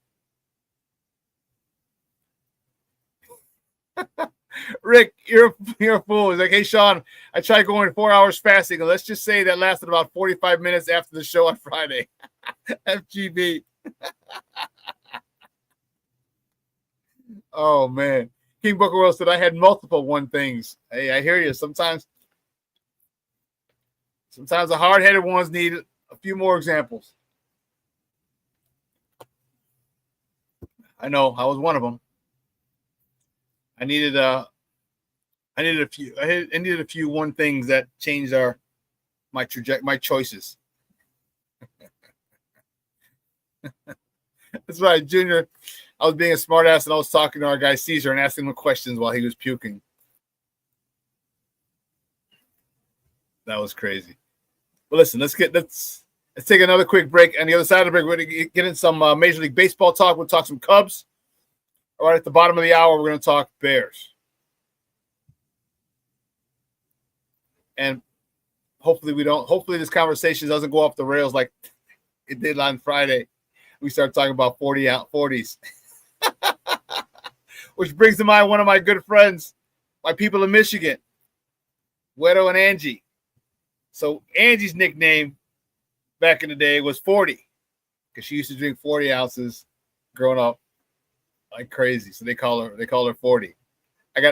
Rick, you're a fool. He's like, hey, Shawn, I tried going 4 hours fasting, and let's just say that lasted about 45 minutes after the show on Friday. FGB. Oh, man. King Booker World said I had multiple one things. Hey, I hear you. Sometimes the hard-headed ones need a few more examples. I know. I was one of them. I needed a few one things that changed my choices. That's right, Junior. I was being a smartass and I was talking to our guy Caesar and asking him questions while he was puking. That was crazy. But listen, let's take another quick break. On the other side of the break, we're going to get in some Major League Baseball talk. We'll talk some Cubs. All right, at the bottom of the hour, we're going to talk Bears. And hopefully this conversation doesn't go off the rails like it did on Friday. We start talking about 40s. Which brings to mind one of my good friends, my people in Michigan, Wedo and Angie. So Angie's nickname back in the day was 40 because she used to drink 40 ounces growing up like crazy. So they call her 40.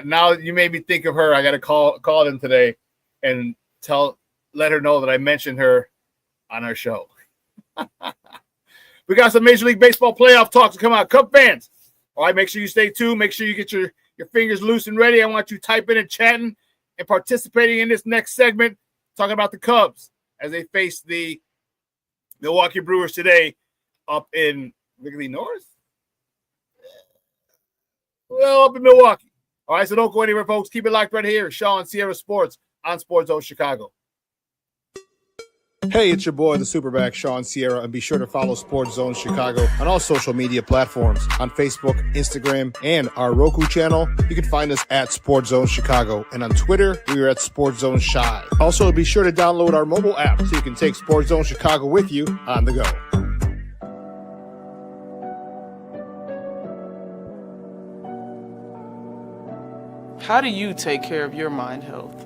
Now you made me think of her. I got to call them today and let her know that I mentioned her on our show. We got some Major League Baseball playoff talks to come out. Cub fans, all right, make sure you stay tuned. Make sure you get your fingers loose and ready. I want you typing and chatting and participating in this next segment, talking about the Cubs as they face the Milwaukee Brewers today up in Wrigley North. Well, up in Milwaukee. All right, so don't go anywhere, folks. Keep it locked right here. Shawn Sierra Sports on Sports Zone Chicago. Hey, it's your boy, the SuperBack, Shawn Sierra, and be sure to follow Sports Zone Chicago on all social media platforms, on Facebook, Instagram, and our Roku channel. You can find us at Sports Zone Chicago, and on Twitter, we are at Sports Zone Shy. Also, be sure to download our mobile app so you can take Sports Zone Chicago with you on the go. How do you take care of your mind health?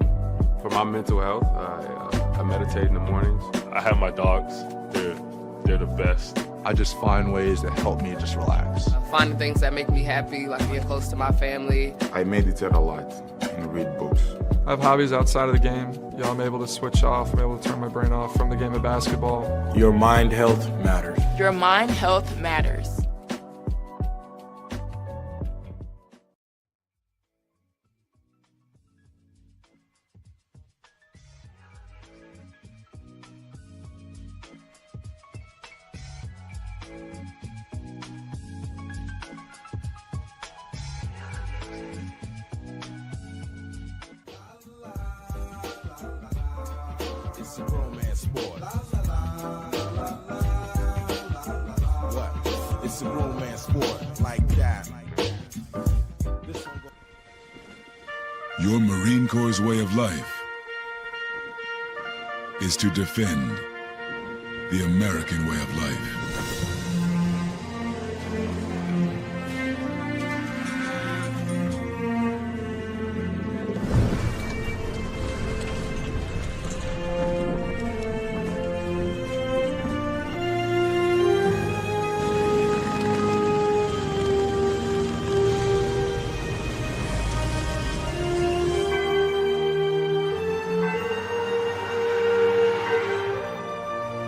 For my mental health, I meditate in the mornings. I have my dogs. They're the best. I just find ways that help me just relax. Finding things that make me happy, like being close to my family. I meditate a lot and read books. I have hobbies outside of the game. I'm able to switch off. I'm able to turn my brain off from the game of basketball. Your mind health matters. Your mind health matters. It's a romance sport. What? It's a romance sport like that. Your Marine Corps' way of life is to defend the American way of life.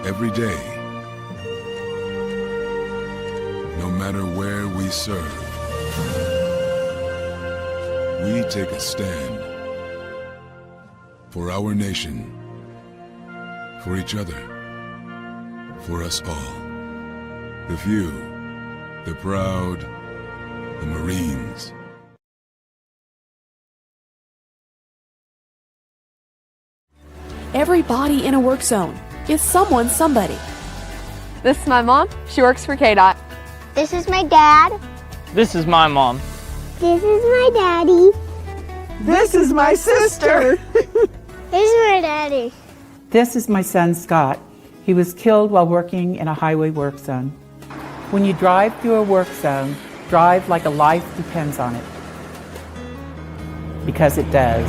Every day, no matter where we serve, we take a stand for our nation, for each other, for us all. The few, the proud, the Marines. Every body in a work zone is someone's somebody. This is my mom. She works for KDOT. This is my dad. This is my mom. This is my daddy. This is my sister. This is my daddy. This is my son, Scott. He was killed while working in a highway work zone. When you drive through a work zone, drive like a life depends on it. Because it does.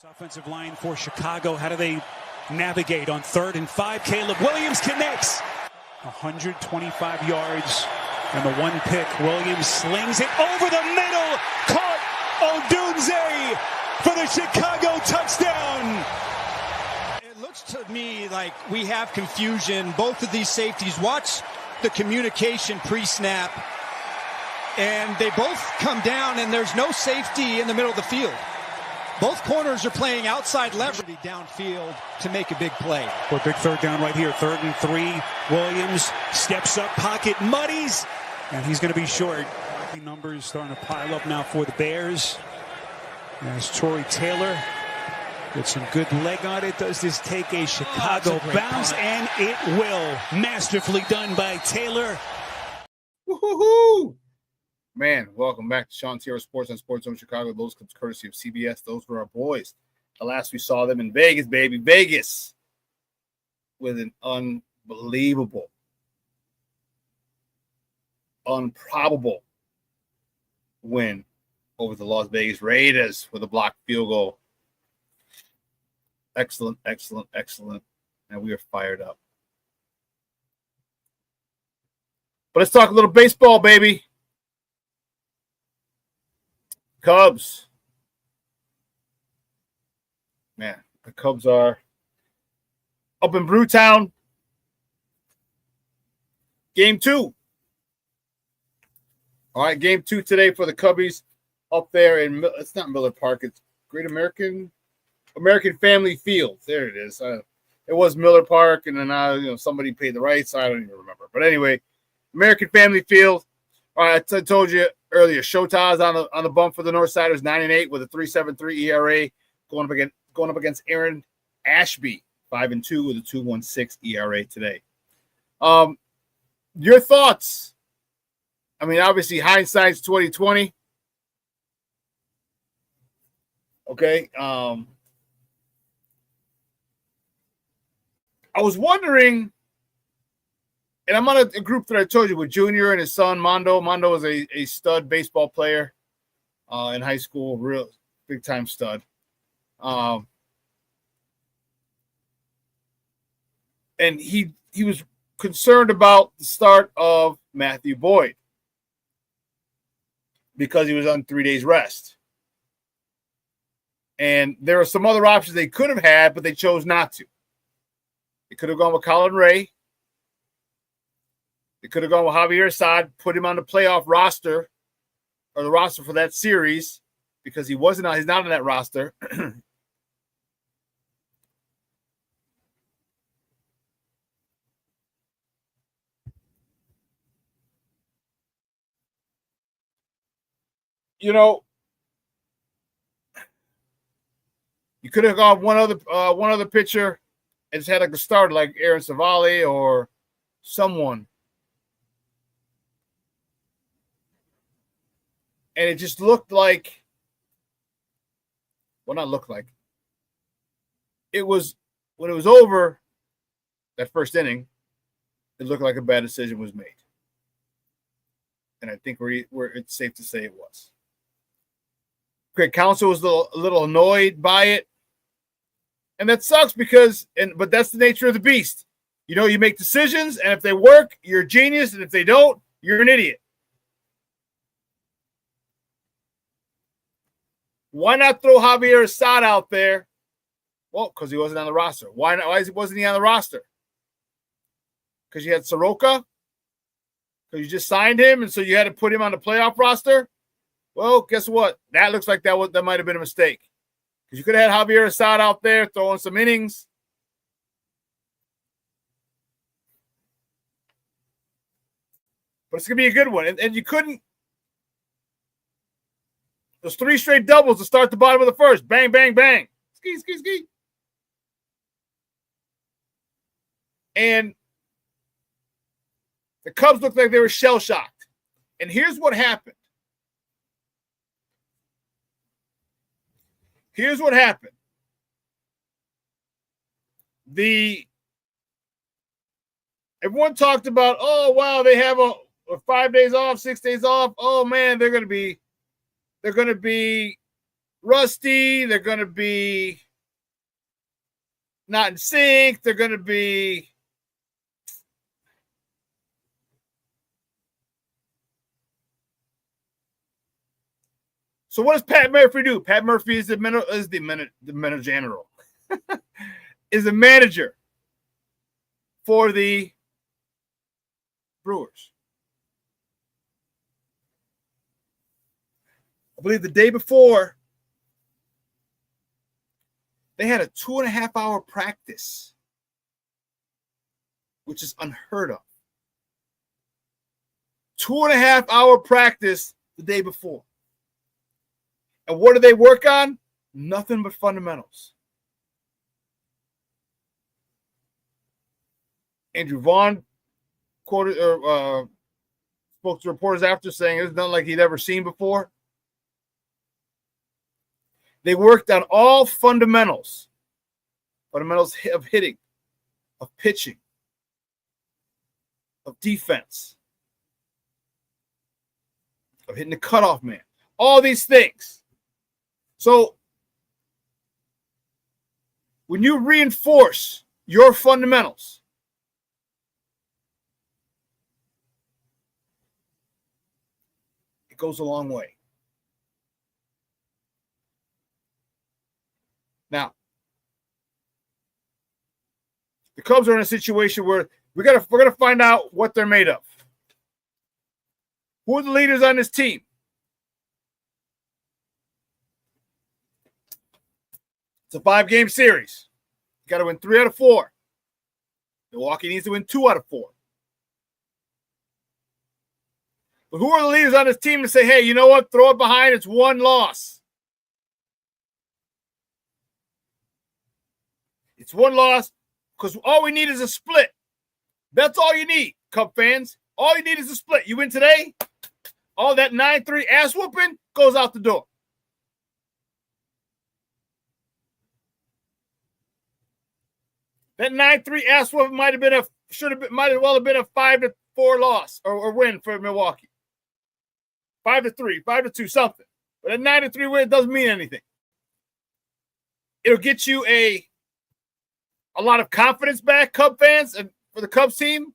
Offensive line for Chicago. How do they navigate on 3rd and 5? Caleb Williams connects. 125 yards and the 1 pick. Williams slings it over the middle. Caught Odunze for the Chicago touchdown. It looks to me like we have confusion. Both of these safeties, watch the communication pre-snap. And they both come down and there's no safety in the middle of the field. Both corners are playing outside leverage downfield to make a big play. For a big 3rd down right here. 3rd and 3. Williams steps up, pocket muddies, and he's going to be short. Numbers starting to pile up now for the Bears. As Torrey Taylor gets some good leg on it. Does this take a Chicago bounce? And it will. Masterfully done by Taylor. Woohoo! Man, welcome back to ShawnSierraSports on Sports Zone Chicago. Those comes courtesy of CBS. Those were our boys. The last we saw them in Vegas, baby. Vegas with an unbelievable, improbable win over the Las Vegas Raiders with a blocked field goal. Excellent, excellent, excellent. And we are fired up. But let's talk a little baseball, baby. Cubs. Man, the Cubs are up in Brewtown. Game 2. All right, game 2 today for the Cubbies up there in, it's not Miller Park, it's Great American Family Field. There it is. It was Miller Park, and then somebody paid the rights. I don't even remember. But anyway, American Family Field. All right, I told you earlier, Shota's on the bump for the Northsiders, 9-8 with a 3.73 ERA, going up against Aaron Ashby, 5-2 with a 2.16 ERA today. Your thoughts? I mean, obviously, hindsight's 20/20. Okay. I was wondering. And I'm on a group that I told you with Junior and his son, Mondo. Mondo is a stud baseball player in high school, real big-time stud. And he was concerned about the start of Matthew Boyd because he was on 3 days rest. And there are some other options they could have had, but they chose not to. They could have gone with Colin Ray. They could have gone with Javier Assad, put him on the playoff roster or the roster for that series because he's not on that roster. You could have gone one other pitcher and just had like a starter like Aaron Savali or someone. And it just looked like, well, not looked like. It was, when it was over, that first inning, it looked like a bad decision was made. And I think it's safe to say it was. Craig Counsell was a little annoyed by it. And that sucks but that's the nature of the beast. You make decisions, and if they work, you're a genius, and if they don't, you're an idiot. Why not throw Javier Assad out there? Well, because he wasn't on the roster. Why not? Why wasn't he on the roster? Because you had Soroka? Because you just signed him, and so you had to put him on the playoff roster? Well, guess what? That looks like that might have been a mistake. Because you could have had Javier Assad out there throwing some innings. But it's going to be a good one. And you couldn't. Those 3 straight doubles to start the bottom of the first. Bang, bang, bang. Ski, ski, ski. And the Cubs looked like they were shell-shocked. And here's what happened. Here's what happened. Everyone talked about, oh, wow, they have a 5 days off, 6 days off. Oh, man, they're going to be rusty. They're going to be not in sync. They're going to be So what does Pat Murphy do? Pat Murphy is the manager general. Is the manager for the Brewers. I believe the day before, they had a 2.5-hour practice, which is unheard of. 2.5-hour practice the day before. And what do they work on? Nothing but fundamentals. Andrew Vaughn spoke to reporters after saying it's nothing like he'd ever seen before. They worked on all fundamentals of hitting, of pitching, of defense, of hitting the cutoff man, all these things. So when you reinforce your fundamentals, it goes a long way. Now, the Cubs are in a situation where we're gonna find out what they're made of. Who are the leaders on this team? It's a 5-game series. You got to win 3 out of 4. Milwaukee needs to win 2 out of 4. But who are the leaders on this team to say, hey, you know what? Throw it behind. It's 1 loss. It's 1 loss because all we need is a split. That's all you need, Cub fans. All you need is a split. You win today, all that 9-3 ass whooping goes out the door. That 9-3 ass whooping might as well have been a 5-4 loss or win for Milwaukee. 5-3, 5-2, something. But a 9-3 win doesn't mean anything. It'll get you a lot of confidence back, Cub fans, and for the Cubs team.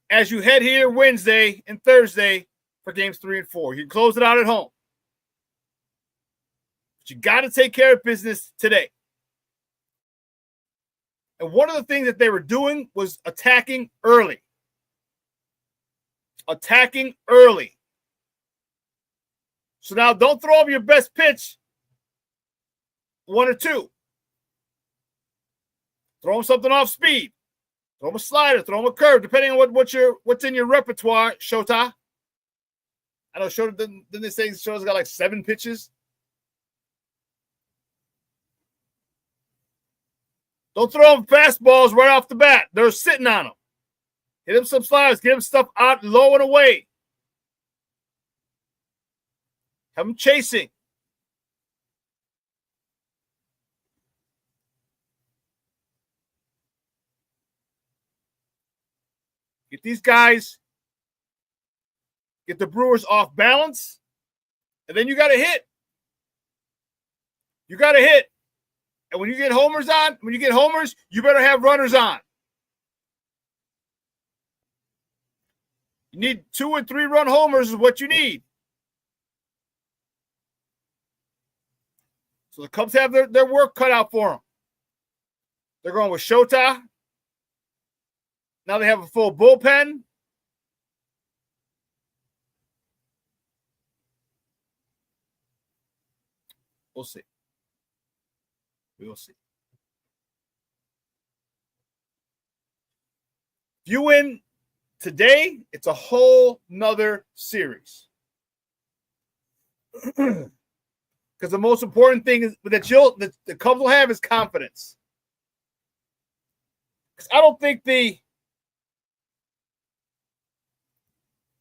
As you head here Wednesday and Thursday for games 3 and 4. You can close it out at home. But you got to take care of business today. And one of the things that they were doing was attacking early. Attacking early. So now don't throw up your best pitch 1 or 2. Throw them something off speed. Throw them a slider. Throw them a curve, depending on what's in your repertoire, Shota. I know Shota didn't they say Shota's got like 7 pitches? Don't throw them fastballs right off the bat. They're sitting on them. Hit them some sliders. Get them stuff out low and away. Have them chasing. Get these guys, get the Brewers off balance, and then you got to hit. You got to hit. And when you get homers, you better have runners on. You need 2 and 3 run homers is what you need. So the Cubs have their work cut out for them. They're going with Shota. Now they have a full bullpen. We'll see. We'll see. If you win today, it's a whole nother series. Because the most important thing is that the Cubs will have is confidence. Because I don't think the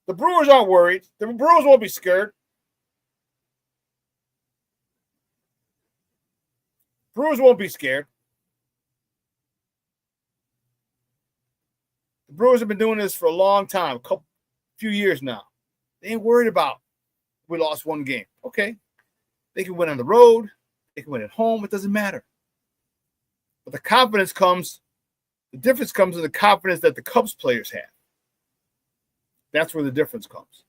Brewers aren't worried. The Brewers won't be scared. Brewers won't be scared. The Brewers have been doing this for a long time, few years now. They ain't worried about we lost one game. Okay. They can win on the road. They can win at home. It doesn't matter. But the difference comes in the confidence that the Cubs players have. That's where the difference comes.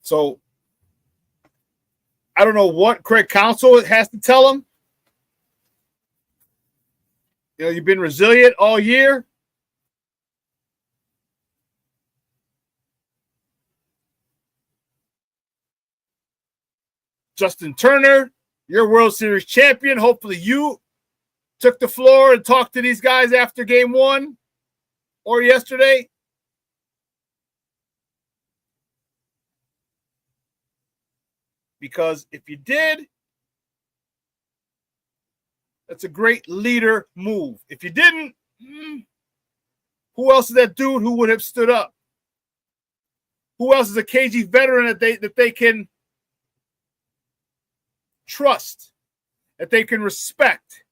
So I don't know what Craig Counsell has to tell him. You know, you've been resilient all year. Justin Turner, you're World Series champion. Hopefully you took the floor and talked to these guys after game one or yesterday. Because if you did, that's a great leader move. If you didn't, who else is that dude who would have stood up? Who else is a KG veteran that they can trust, that they can respect?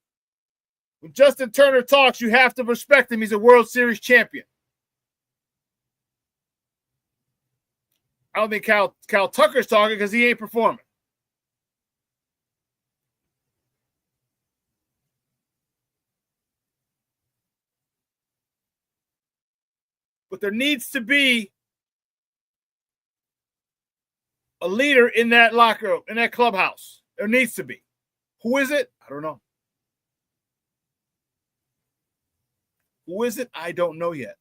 When Justin Turner talks, you have to respect him. He's a World Series champion. I don't think Cal Tucker's talking because he ain't performing. But there needs to be a leader in that locker room, in that clubhouse. There needs to be. Who is it? I don't know. Who is it? I don't know yet.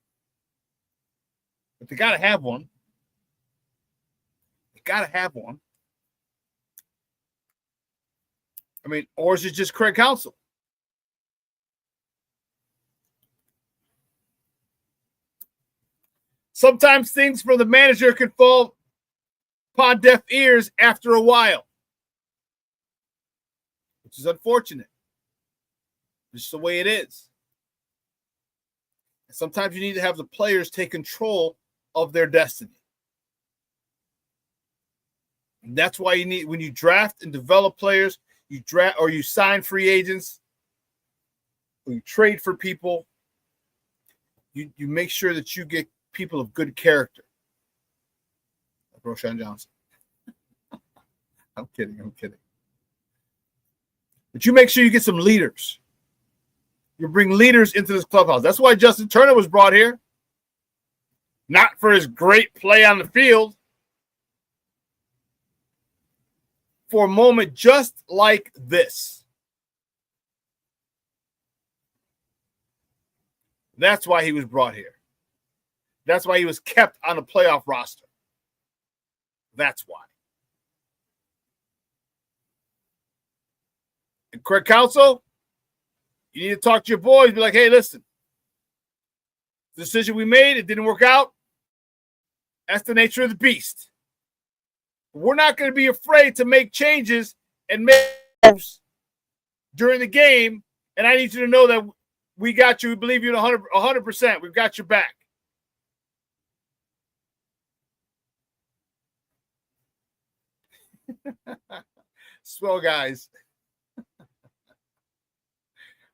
But they got to have one. Got to have one. I mean, or is it just Craig Counsell? Sometimes things from the manager can fall upon deaf ears after a while, which is unfortunate. It's just the way it is. And sometimes you need to have the players take control of their destiny. And that's why you need, when you draft and develop players, you draft or you sign free agents, or you trade for people, you make sure that you get people of good character. Like Roshan Johnson. I'm kidding. But you make sure you get some leaders. You bring leaders into this clubhouse. That's why Justin Turner was brought here. Not for his great play on the field. For a moment just like this. That's why he was brought here. That's why he was kept on a playoff roster. That's why. And Craig Counsell, you need to talk to your boys. Be like, hey, listen. The decision we made, it didn't work out. That's the nature of the beast. We're not going to be afraid to make changes and make moves during the game. And I need you to know that we got you. We believe you 100%. We've got your back. Swell guys.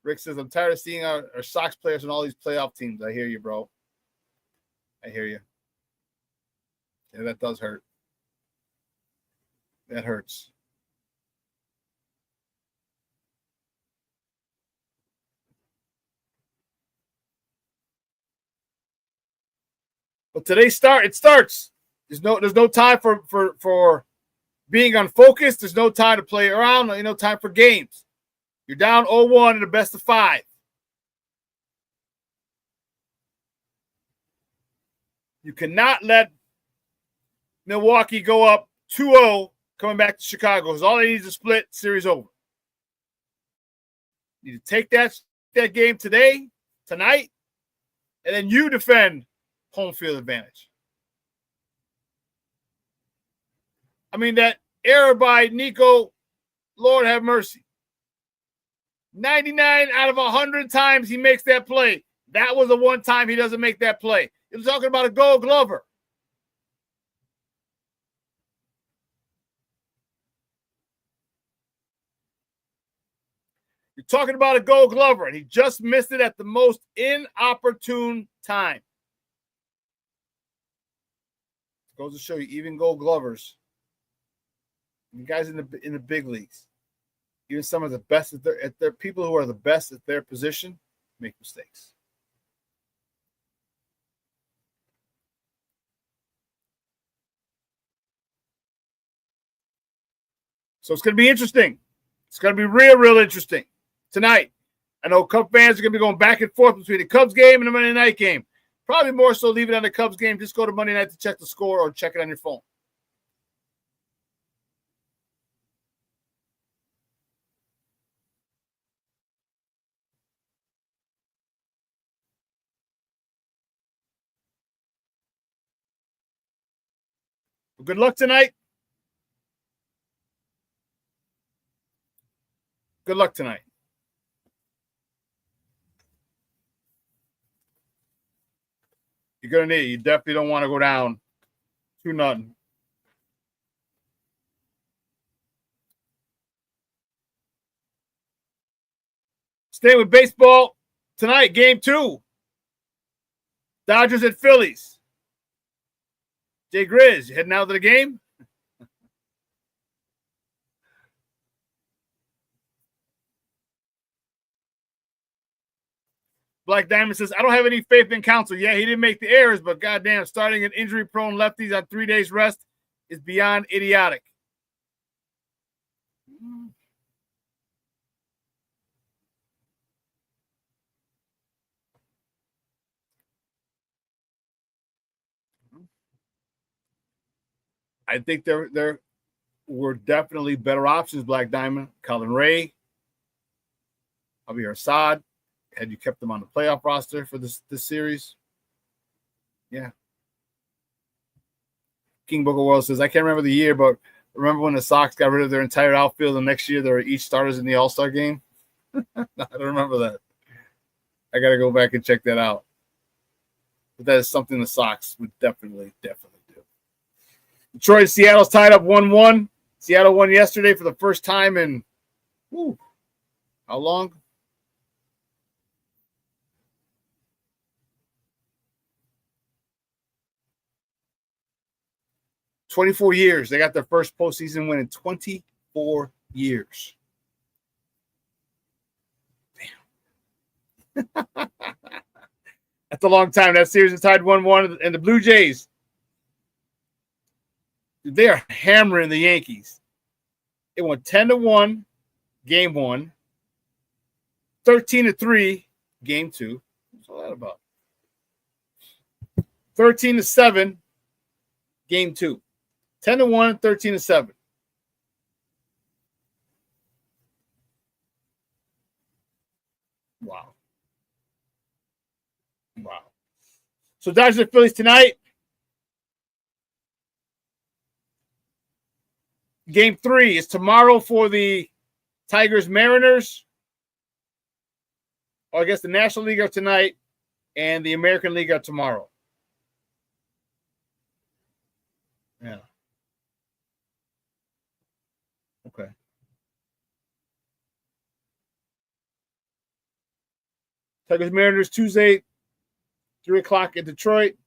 Rick says, I'm tired of seeing our Sox players on all these playoff teams. I hear you, bro. I hear you. Yeah, that does hurt. That hurts. But today it starts. There's no time for being unfocused. There's no time to play around. There's no time for games. You're down 0-1 in the best of 5. You cannot let Milwaukee go up 2-0 coming back to Chicago, because all they need is a split, series over. You need to take that game tonight, and then you defend home field advantage. I mean, that Error by Nico. Lord have mercy. 99 out of 100 times he makes that play. That was the one time he doesn't make that play. He was talking about a Gold Glover. You're talking about a Gold Glover, and he just missed it at the most inopportune time. It goes to show you, even Gold Glovers, you guys in the big leagues, even some of the best at their people who are the best at their position, make mistakes. So it's going to be interesting. It's going to be real interesting tonight. I know Cub fans are going to be going back and forth between the Cubs game and the Monday night game. Probably more so leave it on the Cubs game. Just go to Monday night to check the score or check it on your phone. Well, good luck tonight. Good luck tonight. You're going to need it. You definitely don't want to go down 2-0. Staying with baseball tonight, game 2. Dodgers at Phillies. Jay Grizz, you heading out to the game? Black Diamond says, I don't have any faith in Counsell. Yeah, he didn't make the errors, but goddamn, starting an injury-prone lefties on 3 days rest is beyond idiotic. I think there were definitely better options, Black Diamond. Colin Ray, Javier Assad, had you kept them on the playoff roster for this series. Yeah. King Booker World says, I can't remember the year, but remember when the Sox got rid of their entire outfield and next year they were each starters in the All-Star game? I don't remember that. I got to go back and check that out. But that is something the Sox would definitely do. Detroit and Seattle's tied up 1-1. Seattle won yesterday for the first time in, how long? $24 years. They got their first postseason win in 24 years. Damn. That's a long time. That series is tied 1-1. And the Blue Jays, they are hammering the Yankees. It went 10-1, game 1. 13-3, game 2. What's all that about? 13-7, game 2. 10-1, 13-7. Wow. So Dodgers and Phillies tonight. Game 3 is tomorrow for the Tigers Mariners. Or I guess the National League are tonight and the American League are tomorrow. Yeah. Okay. Tigers Mariners Tuesday, 3 o'clock at Detroit.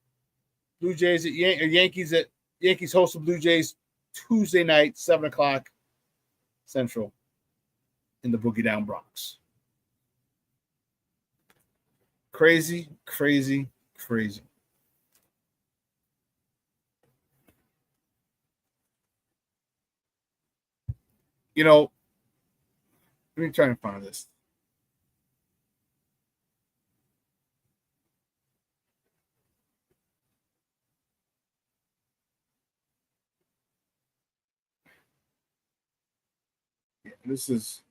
Blue Jays at Yankees host the Blue Jays Tuesday night, 7 o'clock Central in the Boogie Down Bronx. Crazy. You know, let me try and find this. Yeah, this is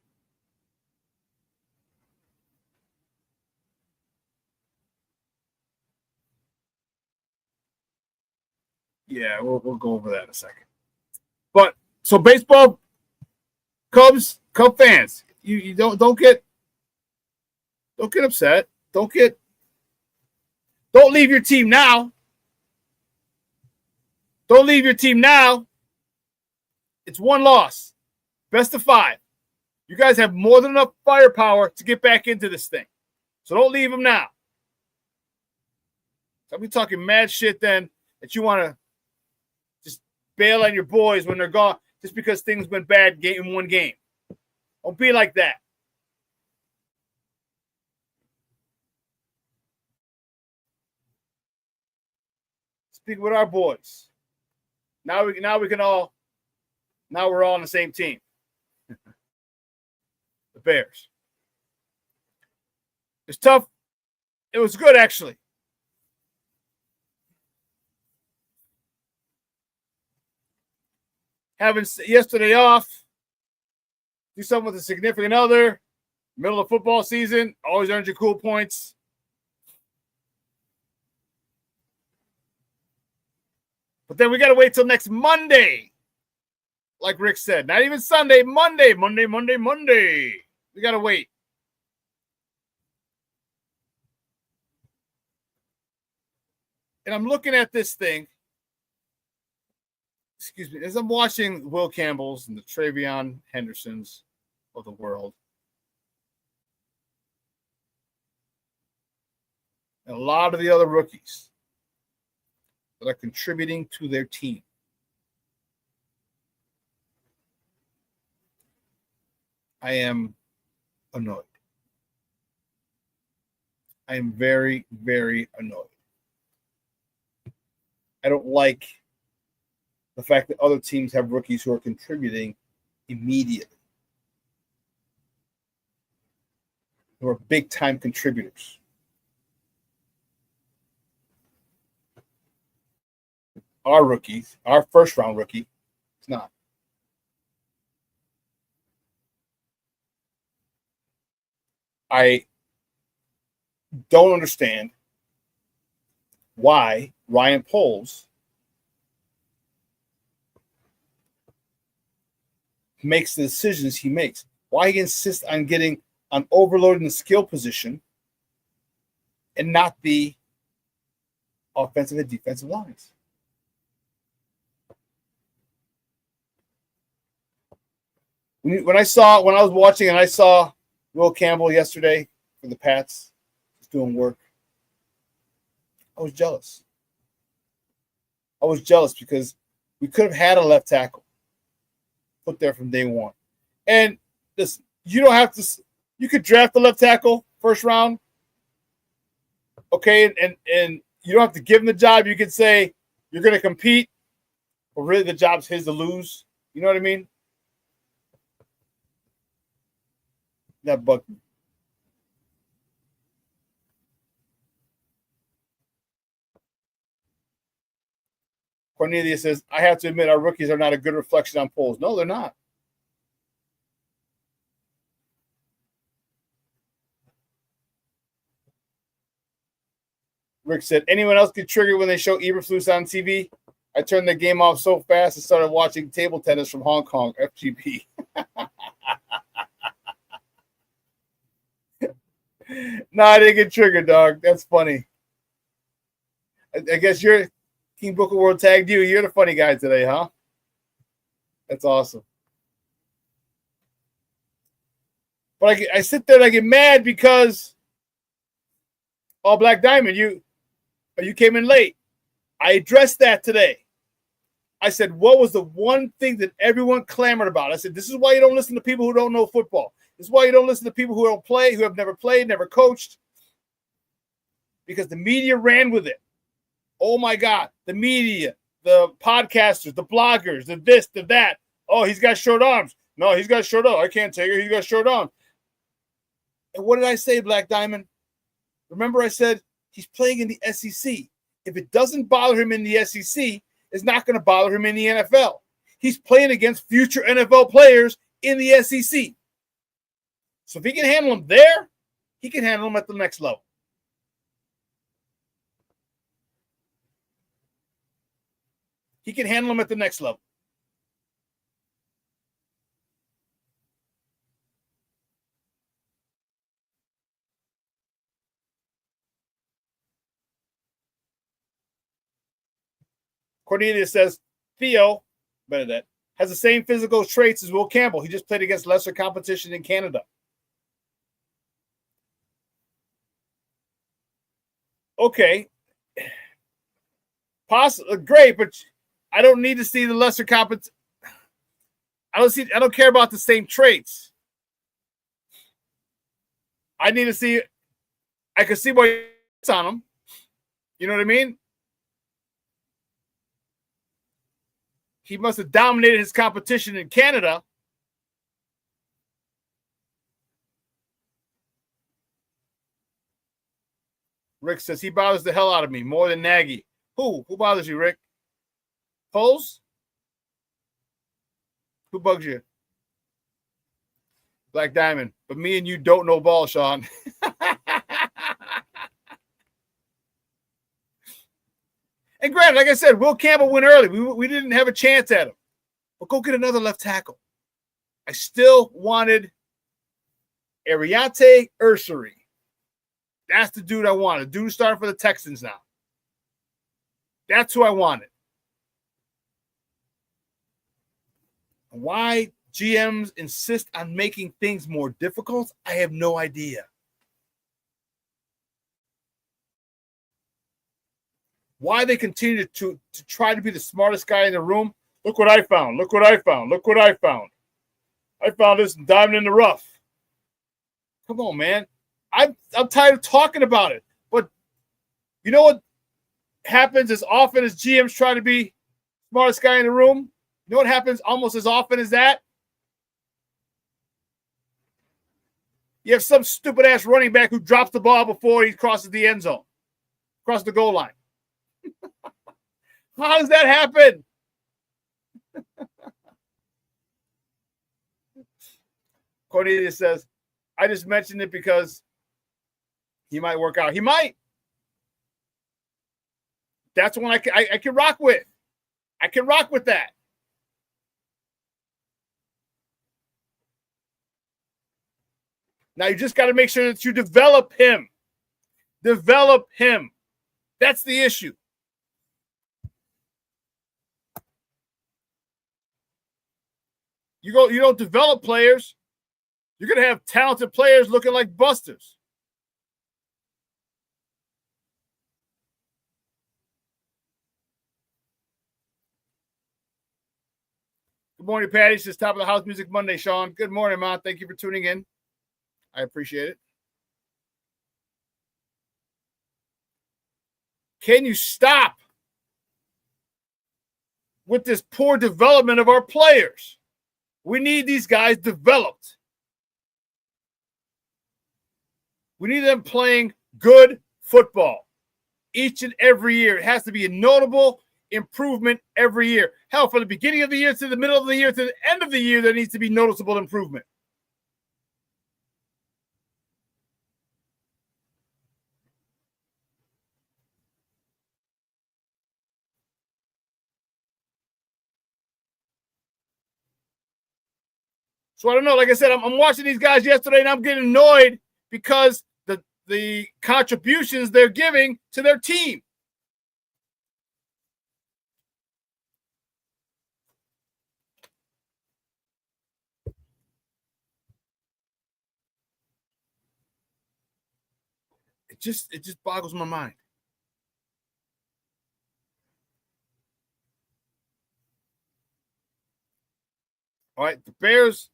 we'll go over that in a second. But So baseball, Cub fans, you don't get upset. Don't leave your team now. Don't leave your team now. It's one loss. Best of 5. You guys have more than enough firepower to get back into this thing. So don't leave them now. I'll be talking mad shit then that you want to just bail on your boys when they're gone just because things went bad in one game. Don't be like that. Speak with our boys. Now we're all on the same team. The Bears. It's tough. It was good, actually. Having yesterday off, do something with a significant other, middle of football season, always earns you cool points. But then we got to wait till next Monday, like Rick said. Not even Sunday, Monday. We got to wait. And I'm looking at this thing. Excuse me, as I'm watching Will Campbell's and the Travion Hendersons of the world, and a lot of the other rookies that are contributing to their team, I am annoyed. I am very, very annoyed. I don't like the fact that other teams have rookies who are contributing immediately, who are big-time contributors. Our rookies, our first-round rookie, it's not. I don't understand why Ryan Poles makes the decisions he makes. Why he insists on overloading the skill position and not the offensive and defensive lines. When I was watching and I saw Will Campbell yesterday for the Pats doing work, I was jealous. I was jealous because we could have had a left tackle put there from day one. And listen, you don't have to. You could draft the left tackle first round, okay, and you don't have to give him the job. You could say you're going to compete, but really the job's his to lose. You know what I mean? That bugged me. Cornelius says, I have to admit our rookies are not a good reflection on polls. No, they're not. Rick said, anyone else get triggered when they show Eberflus on TV? I turned the game off so fast and started watching table tennis from Hong Kong, FGP. No, I didn't get triggered, dog. That's funny. I guess you're King Booker World tagged you. You're the funny guy today, huh? That's awesome. But I sit there and I get mad because, oh, Black Diamond, you came in late. I addressed that today. I said, what was the one thing that everyone clamored about? I said, this is why you don't listen to people who don't know football. This is why you don't listen to people who don't play, who have never played, never coached. Because the media ran with it. Oh, my God. The media, the podcasters, the bloggers, the this, the that. Oh, he's got short arms. No, he's got short arms. I can't take it. He's got short arms. And what did I say, Black Diamond? Remember I said he's playing in the SEC. If it doesn't bother him in the SEC, it's not going to bother him in the NFL. He's playing against future NFL players in the SEC. So if he can handle them there, he can handle them at the next level. He can handle them at the next level. Cornelius says, Theo, Benedette, has the same physical traits as Will Campbell. He just played against lesser competition in Canada. Okay. Great, but I don't need to see the lesser competition. I don't care about the same traits. I need to see. I can see why it's on him. You know what I mean? He must have dominated his competition in Canada. Rick says he bothers the hell out of me more than Nagy. Who bothers you, Rick? Foles? Who bugs you? Black Diamond. But me and you don't know ball, Shawn. And granted, like I said, Will Campbell went early. We didn't have a chance at him. But go get another left tackle. I still wanted Ariante Ursary. That's the dude I wanted. The dude who's starting for the Texans now. That's who I wanted. Why GMs insist on making things more difficult, I have no idea. Why they continue to try to be the smartest guy in the room. Look what I found. Look what I found. Look what I found. I found this diamond in the rough. Come on, man. I'm tired of talking about it. But you know what happens as often as GMs try to be smartest guy in the room? You know what happens almost as often as that? You have some stupid-ass running back who drops the ball before he crosses the end zone, across the goal line. How does that happen? Cornelius says, I just mentioned it because he might work out. He might. That's one I can rock with. I can rock with that. Now you just got to make sure that you develop him. Develop him. That's the issue. You don't develop players, you're going to have talented players looking like busters. Good morning, Patty. It's just Top of the House Music Monday, Shawn. Good morning, Ma. Thank you for tuning in. I appreciate it. Can you stop with this poor development of our players? We need these guys developed. We need them playing good football each and every year. It has to be a notable improvement every year. Hell, from the beginning of the year to the middle of the year to the end of the year, there needs to be noticeable improvement. So I don't know. Like I said, I'm watching these guys yesterday, and I'm getting annoyed because the contributions they're giving to their team. It just boggles my mind. All right, the Bears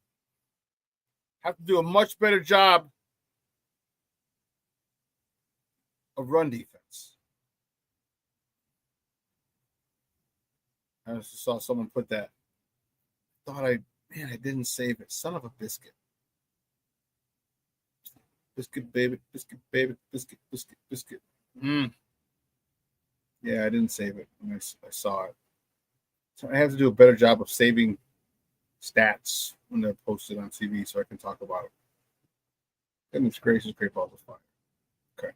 have to do a much better job of run defense. I just saw someone put that. I didn't save it. Son of a biscuit. Biscuit, baby, biscuit, baby, biscuit, biscuit, biscuit. Yeah, I didn't save it when I saw it. So I have to do a better job of saving stats when they're posted on TV so I can talk about it. Goodness gracious, great balls of fire. Okay.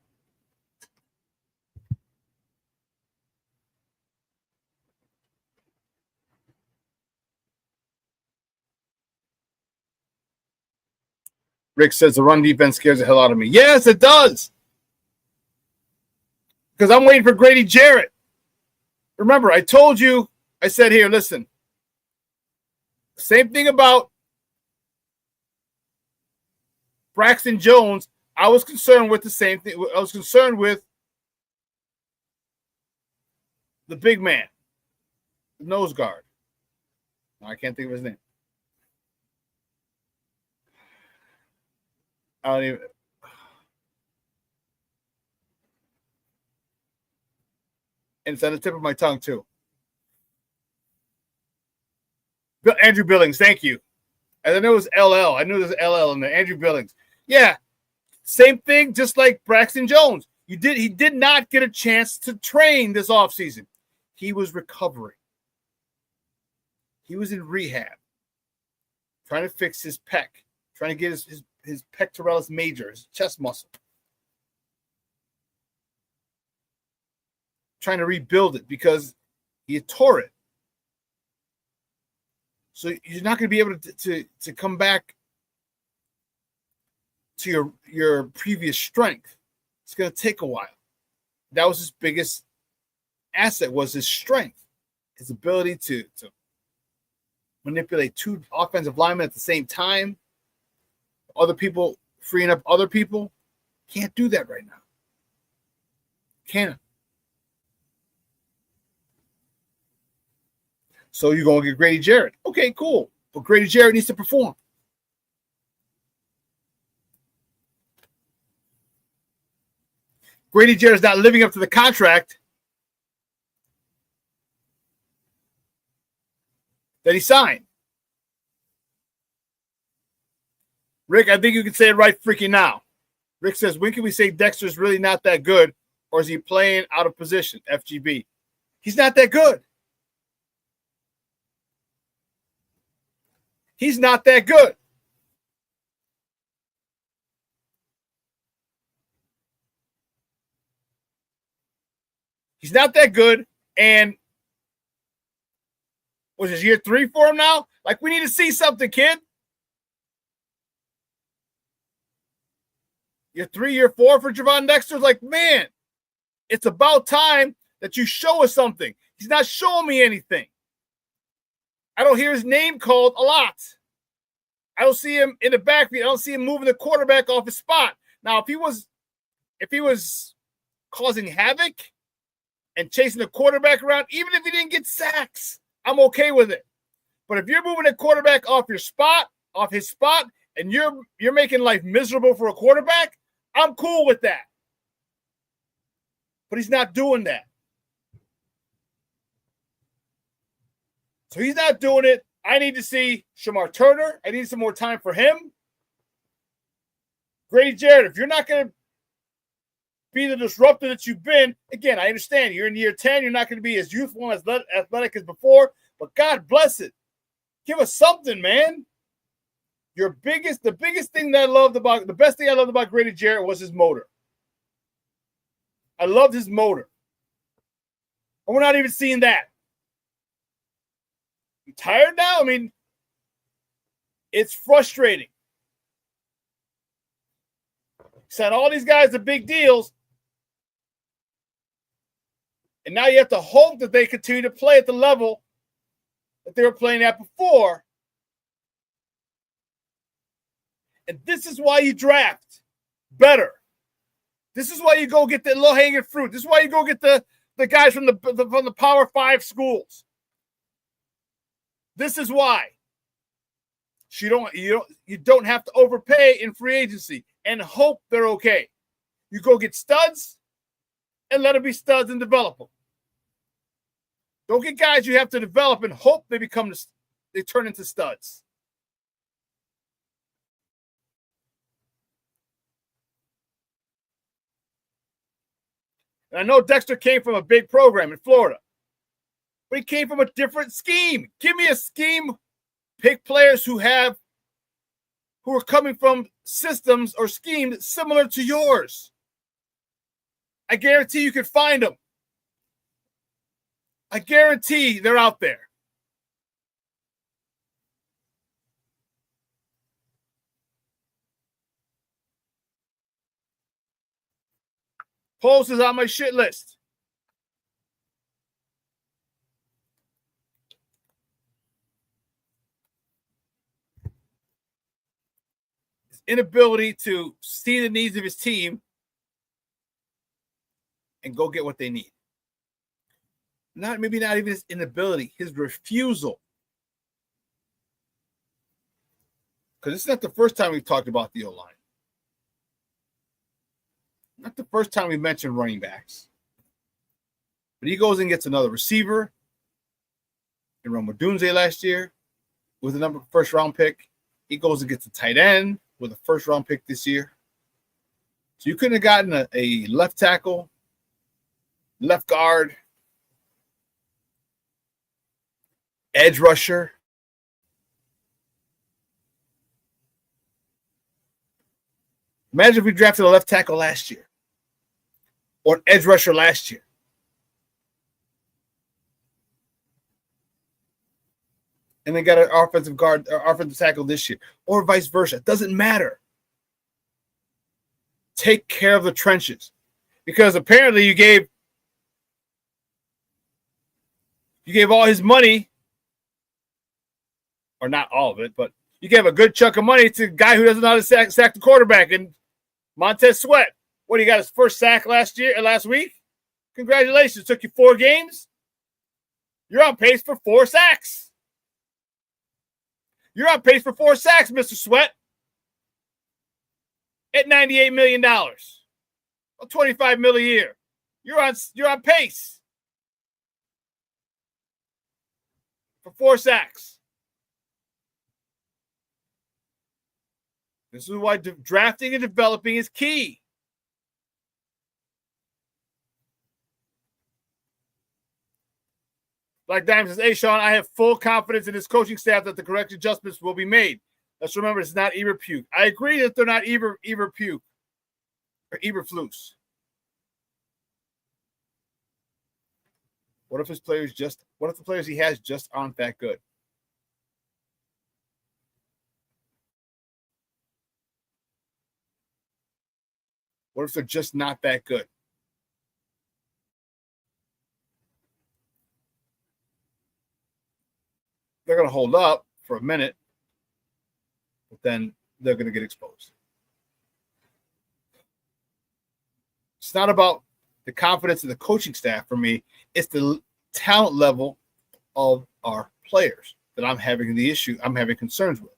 Rick says the run defense scares the hell out of me. Yes, it does. Because I'm waiting for Grady Jarrett. Remember, I told you, I said here, listen, same thing about Braxton Jones. I was concerned with the same thing. I was concerned with the big man, the nose guard. I can't think of his name. I don't even. And it's on the tip of my tongue, too. Andrew Billings, thank you. And I knew it was LL. I knew there was LL in there. Andrew Billings. Yeah, same thing, just like Braxton Jones. He did not get a chance to train this offseason. He was recovering. He was in rehab, trying to fix his pec, trying to get his pectoralis major, his chest muscle. Trying to rebuild it because he had tore it. So you're not going to be able to come back to your previous strength. It's going to take a while. That was his biggest asset, was his strength, his ability to manipulate two offensive linemen at the same time. Other people, freeing up other people. Can't do that right now. Can't. So you're going to get Grady Jarrett. Okay, cool. But Grady Jarrett needs to perform. Grady Jarrett's not living up to the contract that he signed. Rick, I think you can say it right freaking now. Rick says, when can we say Dexter's really not that good, or is he playing out of position? FGB. He's not that good. He's not that good. He's not that good. And was this year 3 for him now? Like, we need to see something, kid. Year 3, year 4 for Gervon Dexter. Like, man, it's about time that you show us something. He's not showing me anything. I don't hear his name called a lot. I don't see him in the backfield. I don't see him moving the quarterback off his spot. Now, if he was causing havoc and chasing the quarterback around, even if he didn't get sacks, I'm okay with it. But if you're moving the quarterback off his spot, and you're making life miserable for a quarterback, I'm cool with that. But he's not doing that. So he's not doing it. I need to see Shamar Turner. I need some more time for him. Grady Jarrett, if you're not going to be the disruptor that you've been, again, I understand you're in year 10. You're not going to be as youthful and as athletic as before, but God bless it. Give us something, man. The best thing I loved about Grady Jarrett was his motor. I loved his motor. And we're not even seeing that. You tired now? I mean, it's frustrating. Said all these guys are big deals. And now you have to hope that they continue to play at the level that they were playing at before. And this is why you draft better. This is why you go get the low-hanging fruit. This is why you go get the guys from the Power 5 schools. This is why. You don't have to overpay in free agency and hope they're okay. You go get studs and let them be studs and develop them. Don't get guys you have to develop and hope they turn into studs. And I know Dexter came from a big program in Florida, but he came from a different scheme. Give me a scheme. Pick players who are coming from systems or schemes similar to yours. I guarantee you can find them. I guarantee they're out there. Post is on my shit list. his inability to see the needs of his team and go get what they need. Maybe not even his inability, his refusal. Because it's not the first time we've talked about the O-line. Not the first time we mentioned running backs. But he goes and gets another receiver in Romadunze last year with a first-round pick. He goes and gets a tight end with a first-round pick this year. So you couldn't have gotten a left tackle, left guard, edge rusher. Imagine if we drafted a left tackle last year or an edge rusher last year. And then got an offensive guard or offensive tackle this year, or vice versa. It doesn't matter. Take care of the trenches, because apparently you gave all his money, or not all of it, but you gave a good chunk of money to a guy who doesn't know how to sack the quarterback, and Montez Sweat. What, he got his first sack last week? Congratulations. It took you 4 games. You're on pace for 4 sacks. You're on pace for 4 sacks, Mr. Sweat. At $98 million. Or $25 million a year. You're on pace for 4 sacks. This is why drafting and developing is key. Like Diamond says, hey, Shawn, I have full confidence in his coaching staff that the correct adjustments will be made. Let's remember, it's not Eberpuke. I agree that they're not Eberpuke or Eberflus. What if the players he has just aren't that good? What if they're just not that good? They're going to hold up for a minute, but then they're going to get exposed. It's not about the confidence of the coaching staff for me. It's the talent level of our players that I'm having concerns with.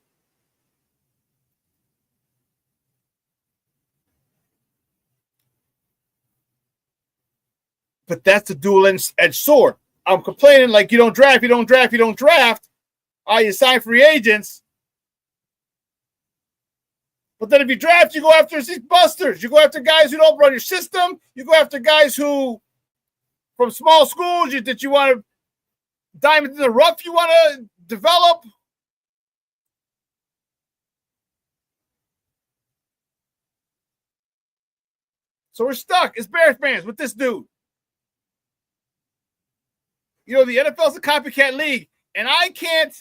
But that's a dual-edged sword. I'm complaining like you don't draft. You sign free agents. But then if you draft, you go after these busters. You go after guys who don't run your system. You go after guys who, from small schools, that you want to diamond in the rough, you want to develop. So we're stuck as Bears fans with this dude. You know, the NFL's a copycat league, and I can't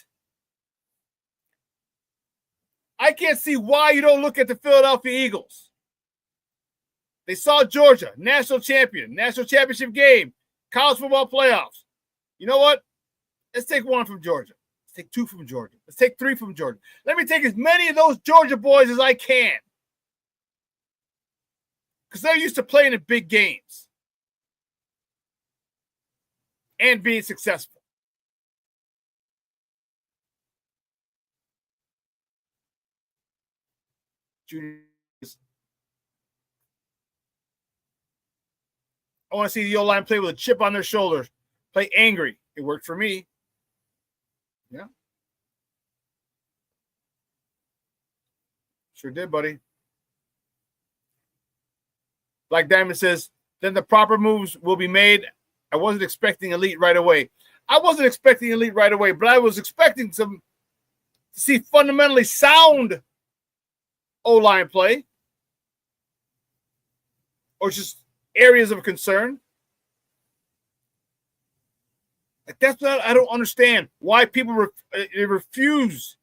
see why you don't look at the Philadelphia Eagles. They saw Georgia, national championship game, college football playoffs. You know what? Let's take 1 from Georgia. Let's take 2 from Georgia. Let's take 3 from Georgia. Let me take as many of those Georgia boys as I can, because they're used to playing in big games and being successful. I want to see the O-line play with a chip on their shoulders, play angry. It worked for me. Yeah. Sure did, buddy. Like Diamond says, then the proper moves will be made. I wasn't expecting elite right away. But I was expecting to see fundamentally sound O-line play, or just areas of concern. Like, that's what I don't understand. Why people refuse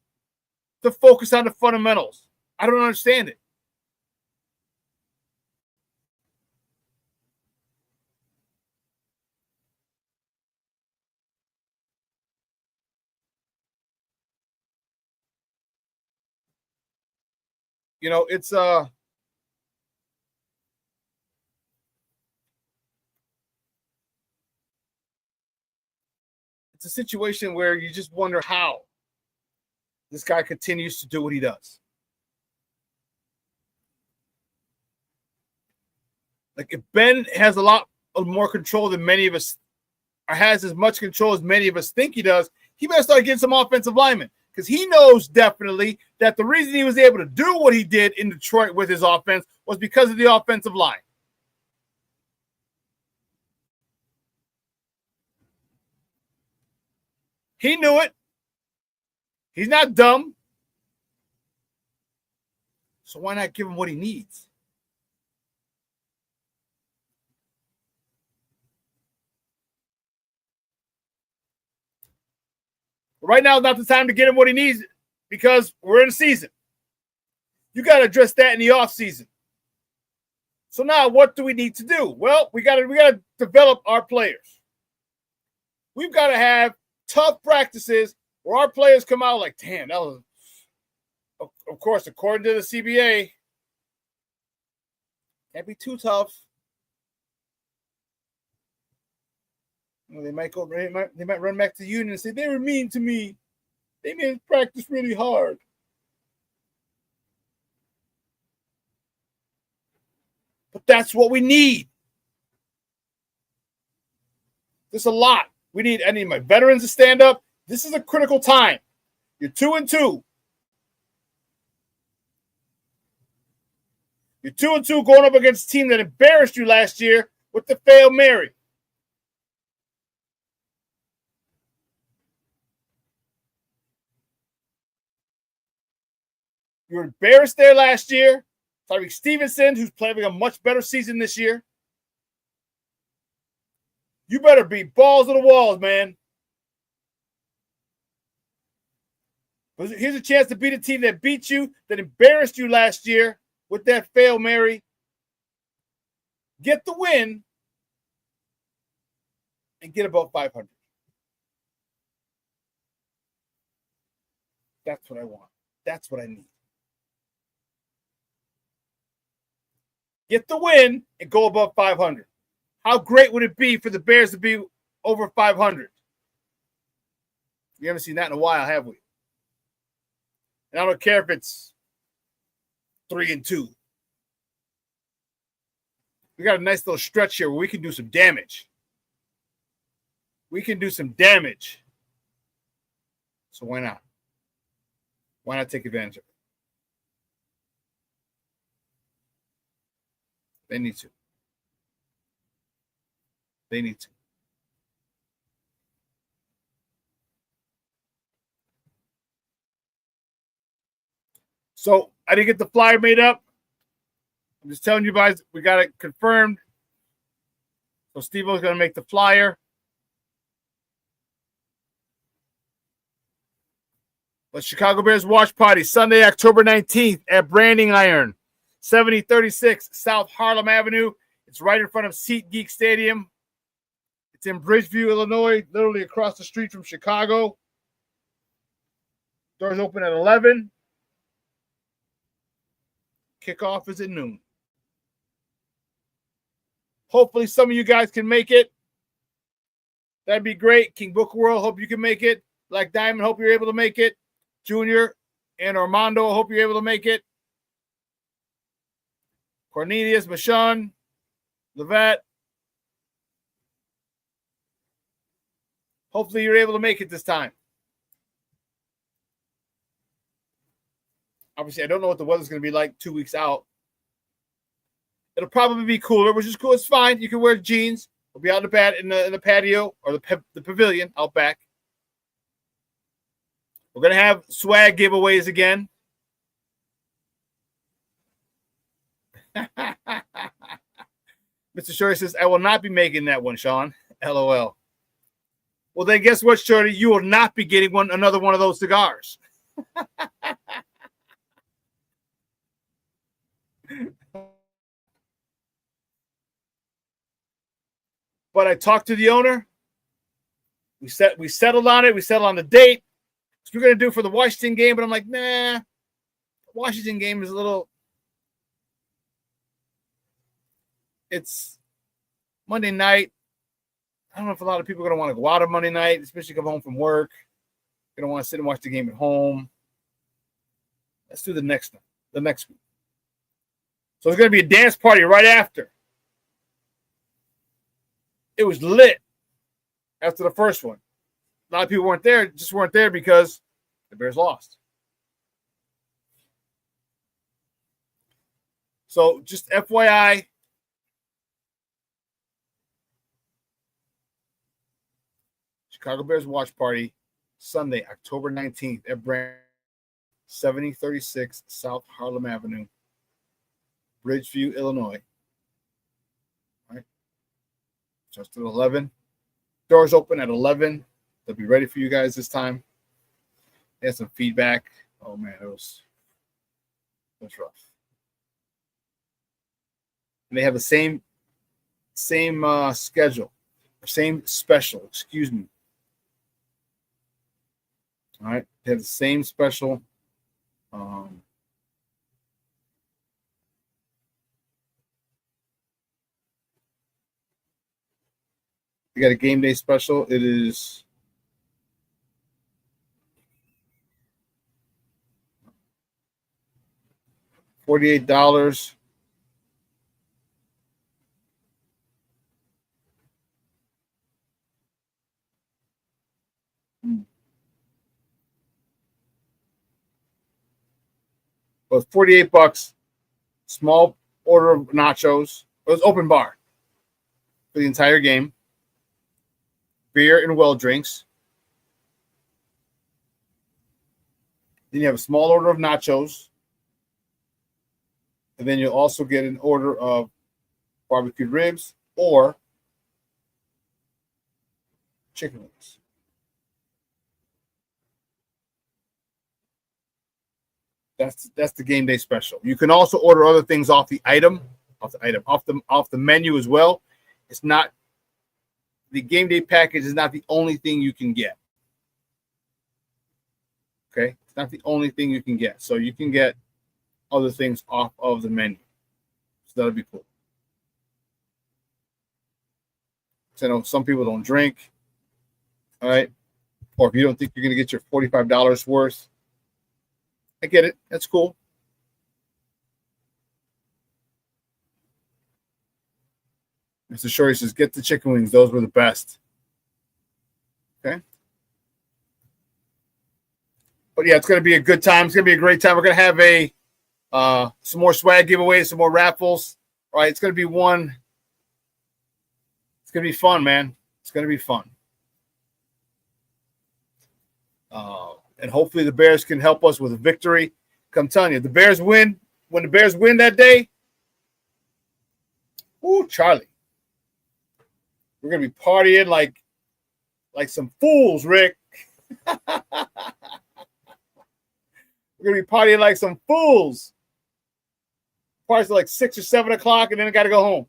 to focus on the fundamentals. I don't understand it. it's a situation where you just wonder how this guy continues to do what he does. Like, if Ben has a lot more control than many of us, or has as much control as many of us think he does, he better start getting some offensive linemen, because he knows definitely that the reason he was able to do what he did in Detroit with his offense was because of the offensive line. He knew it. He's not dumb. So why not give him what he needs? Right now is not the time to get him what he needs because we're in the season. You got to address that in the offseason. So now what do we need to do? Well, we got to develop our players. We've got to have tough practices where our players come out like, damn, that was, of course, according to the CBA, can't be too tough. They might run back to the union and say, they were mean to me. They made us practice really hard. But that's what we need. There's a lot. I need my veterans to stand up. This is a critical time. You're 2-2. You're 2-2 going up against a team that embarrassed you last year with the failed Mary. You were embarrassed there last year. Tyreek Stevenson, who's playing a much better season this year. You better be balls to the walls, man. But here's a chance to beat a team that beat you, that embarrassed you last year with that fail Mary. Get the win and get above 500. That's what I want. That's what I need. Get the win and go above 500. How great would it be for the Bears to be over 500? We haven't seen that in a while, have we? And I don't care if it's 3-2. We got a nice little stretch here where we can do some damage. We can do some damage. So why not? Why not take advantage of it? They need to. They need to. So I didn't get the flyer made up. I'm just telling you guys, we got it confirmed. So Steve-O's going to make the flyer. But Chicago Bears watch party, Sunday, October 19th at Branding Iron, 7036 South Harlem Avenue. It's right in front of SeatGeek Stadium. It's in Bridgeview, Illinois, literally across the street from Chicago. Doors open at 11. Kickoff is at noon. Hopefully some of you guys can make it. That'd be great. King Booker World, hope you can make it. Black Diamond, hope you're able to make it. Junior and Armando, hope you're able to make it. Cornelius, Bashan, Levette. Hopefully you're able to make it this time. Obviously, I don't know what the weather's going to be like 2 weeks out. It'll probably be cooler, which is cool. It's fine. You can wear jeans. We'll be out in the patio or the pavilion out back. We're going to have swag giveaways again. Mr. Shorty says, I will not be making that one, Shawn. LOL. Well, then guess what, Shorty? You will not be getting another one of those cigars. But I talked to the owner. We settled on it. We settled on the date. We're going to do for the Washington game, but I'm like, nah. Washington game is it's Monday night. I don't know if a lot of people are going to want to go out on Monday night, especially come home from work. Going to want to sit and watch the game at home. Let's do the next week. So there's going to be a dance party right after. It was lit after the first one. A lot of people weren't there because the Bears lost. So just FYI, Chicago Bears watch party, Sunday, October 19th at Brand 7036 South Harlem Avenue, Bridgeview, Illinois. All right. Just at 11. Doors open at 11. They'll be ready for you guys this time. They had some feedback. Oh, man, it was rough. And they have the same schedule, same special, excuse me. All right, they have the same special. We got a game day special. It is $48. Well, $48. Small order of nachos. It was open bar for the entire game. Beer and well drinks. Then you have a small order of nachos. And then you'll also get an order of barbecued ribs or chicken wings. That's the game day special. You can also order other things off the menu as well. It's not the game day package is not the only thing you can get. Okay, it's not the only thing you can get. So you can get other things off of the menu. So that'll be cool. So I know some people don't drink. All right, or if you don't think you're going to get your $45 worth. I get it. That's cool. Mr. Shorty says, get the chicken wings. Those were the best. Okay. But yeah, it's going to be a good time. It's going to be a great time. We're going to have some more swag giveaways, some more raffles. All right. It's going to be one. It's going to be fun, man. It's going to be fun. And hopefully the Bears can help us with a victory. I'm telling you, the Bears win. When the Bears win that day, ooh, Charlie. We're going to be partying like some fools, Rick. We're going to be partying like some fools. Parties till like 6 or 7 o'clock, and then I got to go home.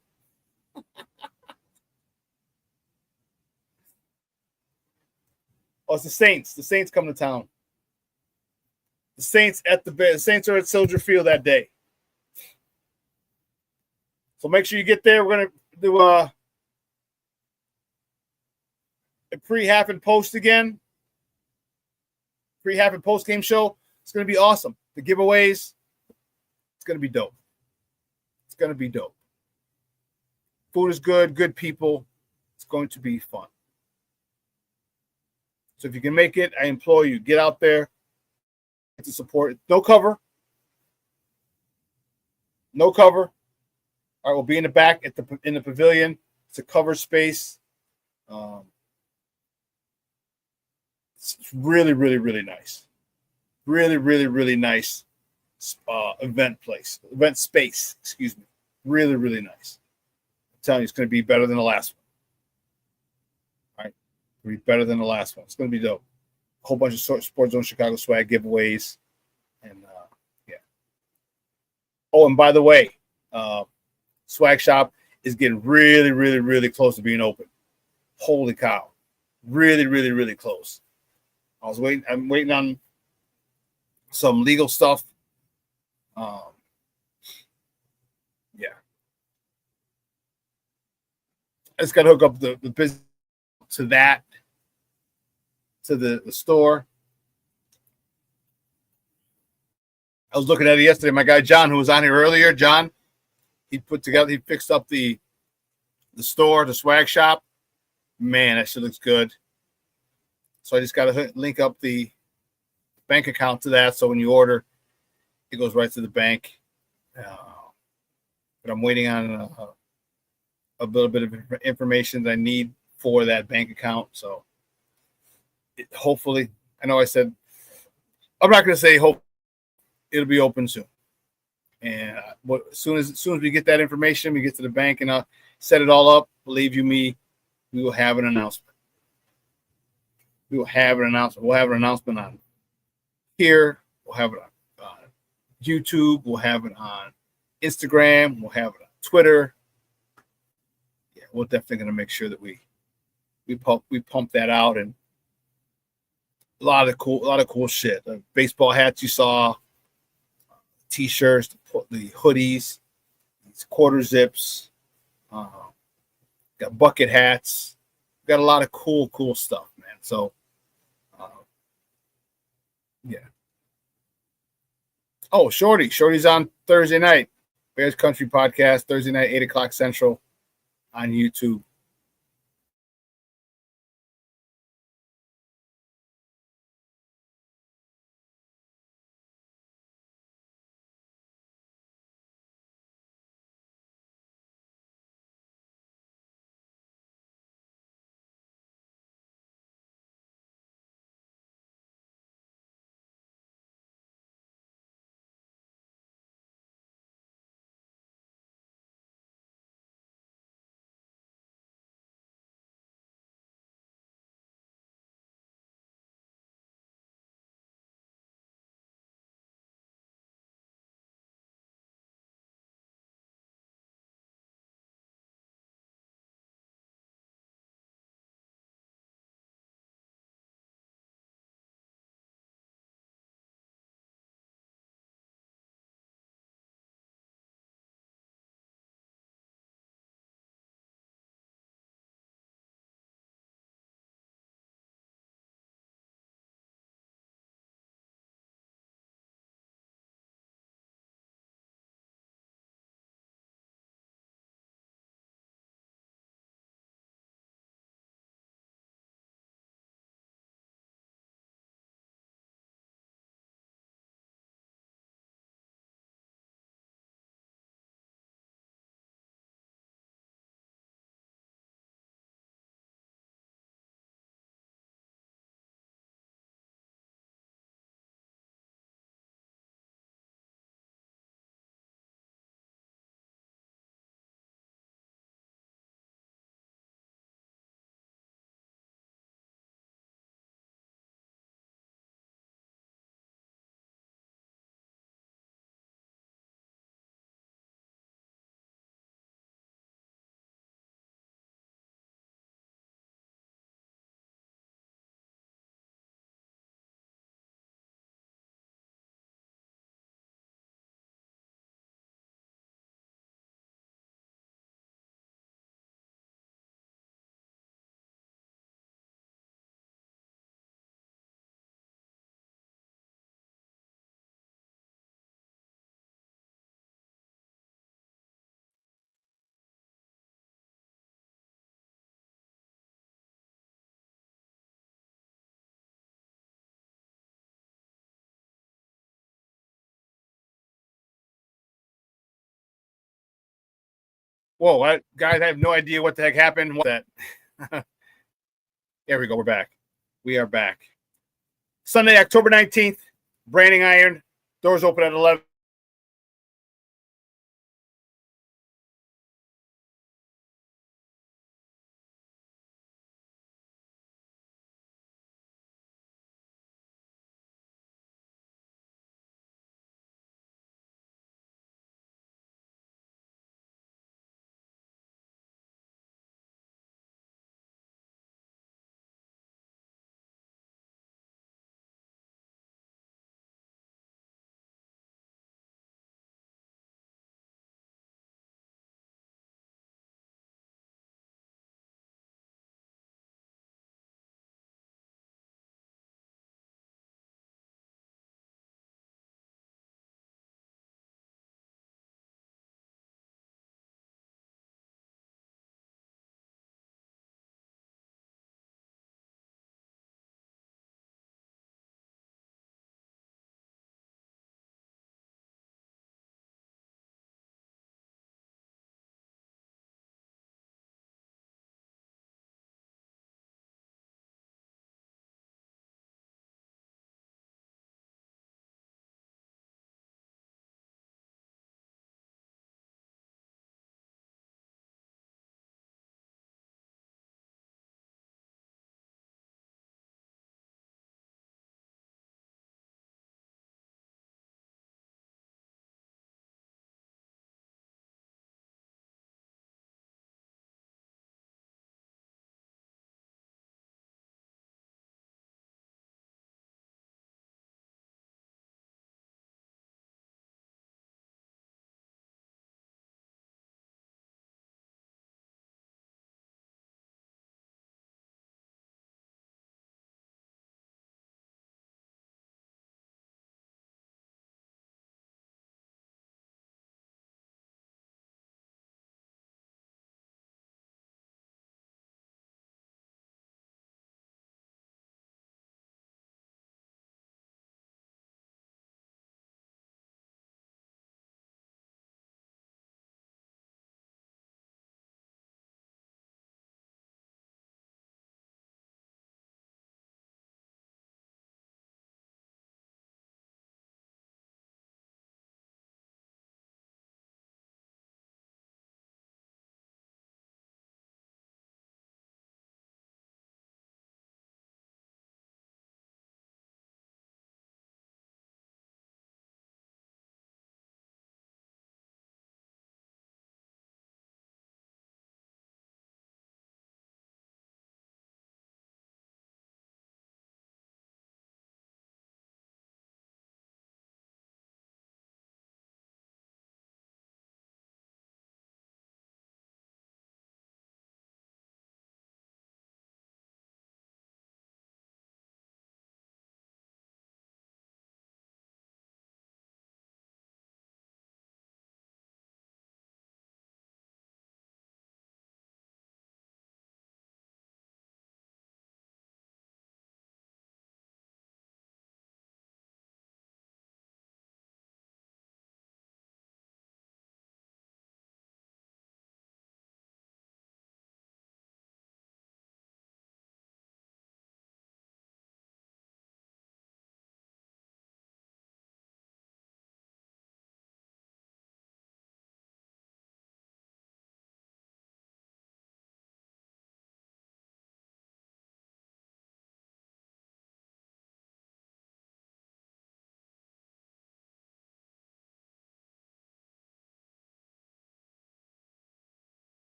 Oh, it's the Saints. The Saints come to town. The Saints the Saints are at Soldier Field that day. So make sure you get there. We're gonna do a pre-half and post again. Pre-half and post game show. It's gonna be awesome. The giveaways. It's gonna be dope. It's gonna be dope. Food is good. Good people. It's going to be fun. So if you can make it, I implore you, get out there to support. No cover. No cover. All right, we'll be in the back in the pavilion. It's a covered space. It's really, really, really nice. Really, really, really nice event space. Excuse me. Really, really nice. I'm telling you, it's going to be better than the last one. All right, it'll be better than the last one. It's going to be dope. A whole bunch of Sports Zone Chicago swag giveaways, and yeah. Oh, and by the way, Swag Shop is getting really, really, really close to being open. Holy cow! Really, really, really close. I'm waiting on some legal stuff Yeah. I just got to hook up the business to that, to the store. I was looking at it yesterday. My guy John, who was on here earlier, John, he fixed up the store, the swag shop. Man, that shit looks good. So I just got to link up the bank account to that. So when you order, it goes right to the bank. But I'm waiting on a little bit of information that I need for that bank account. So hopefully, I know I said, I'm not going to say hope it'll be open soon. And as soon as we get that information, we get to the bank and I'll set it all up. Believe you me, we will have an announcement. We'll have an announcement on here. We'll have it on YouTube. We'll have it on Instagram. We'll have it on Twitter. Yeah, we're definitely going to make sure that we pump that out, and a lot of cool shit. The baseball hats you saw, T-shirts, the hoodies, these quarter zips, got bucket hats. Got a lot of cool stuff, man. So, yeah. Oh, Shorty's on Thursday night. Bears Country Podcast, Thursday night, 8 o'clock Central on YouTube. Whoa, guys, I have no idea what the heck happened. What that? There we go. We're back. We are back. Sunday, October 19th, Branding Iron. Doors open at 11.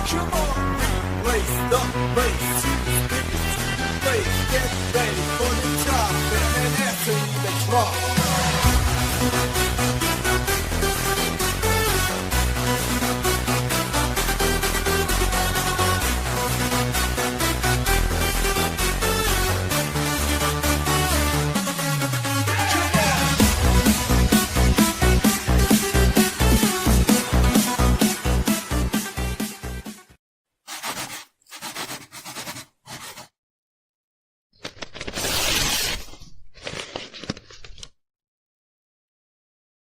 Come on, raise the bass.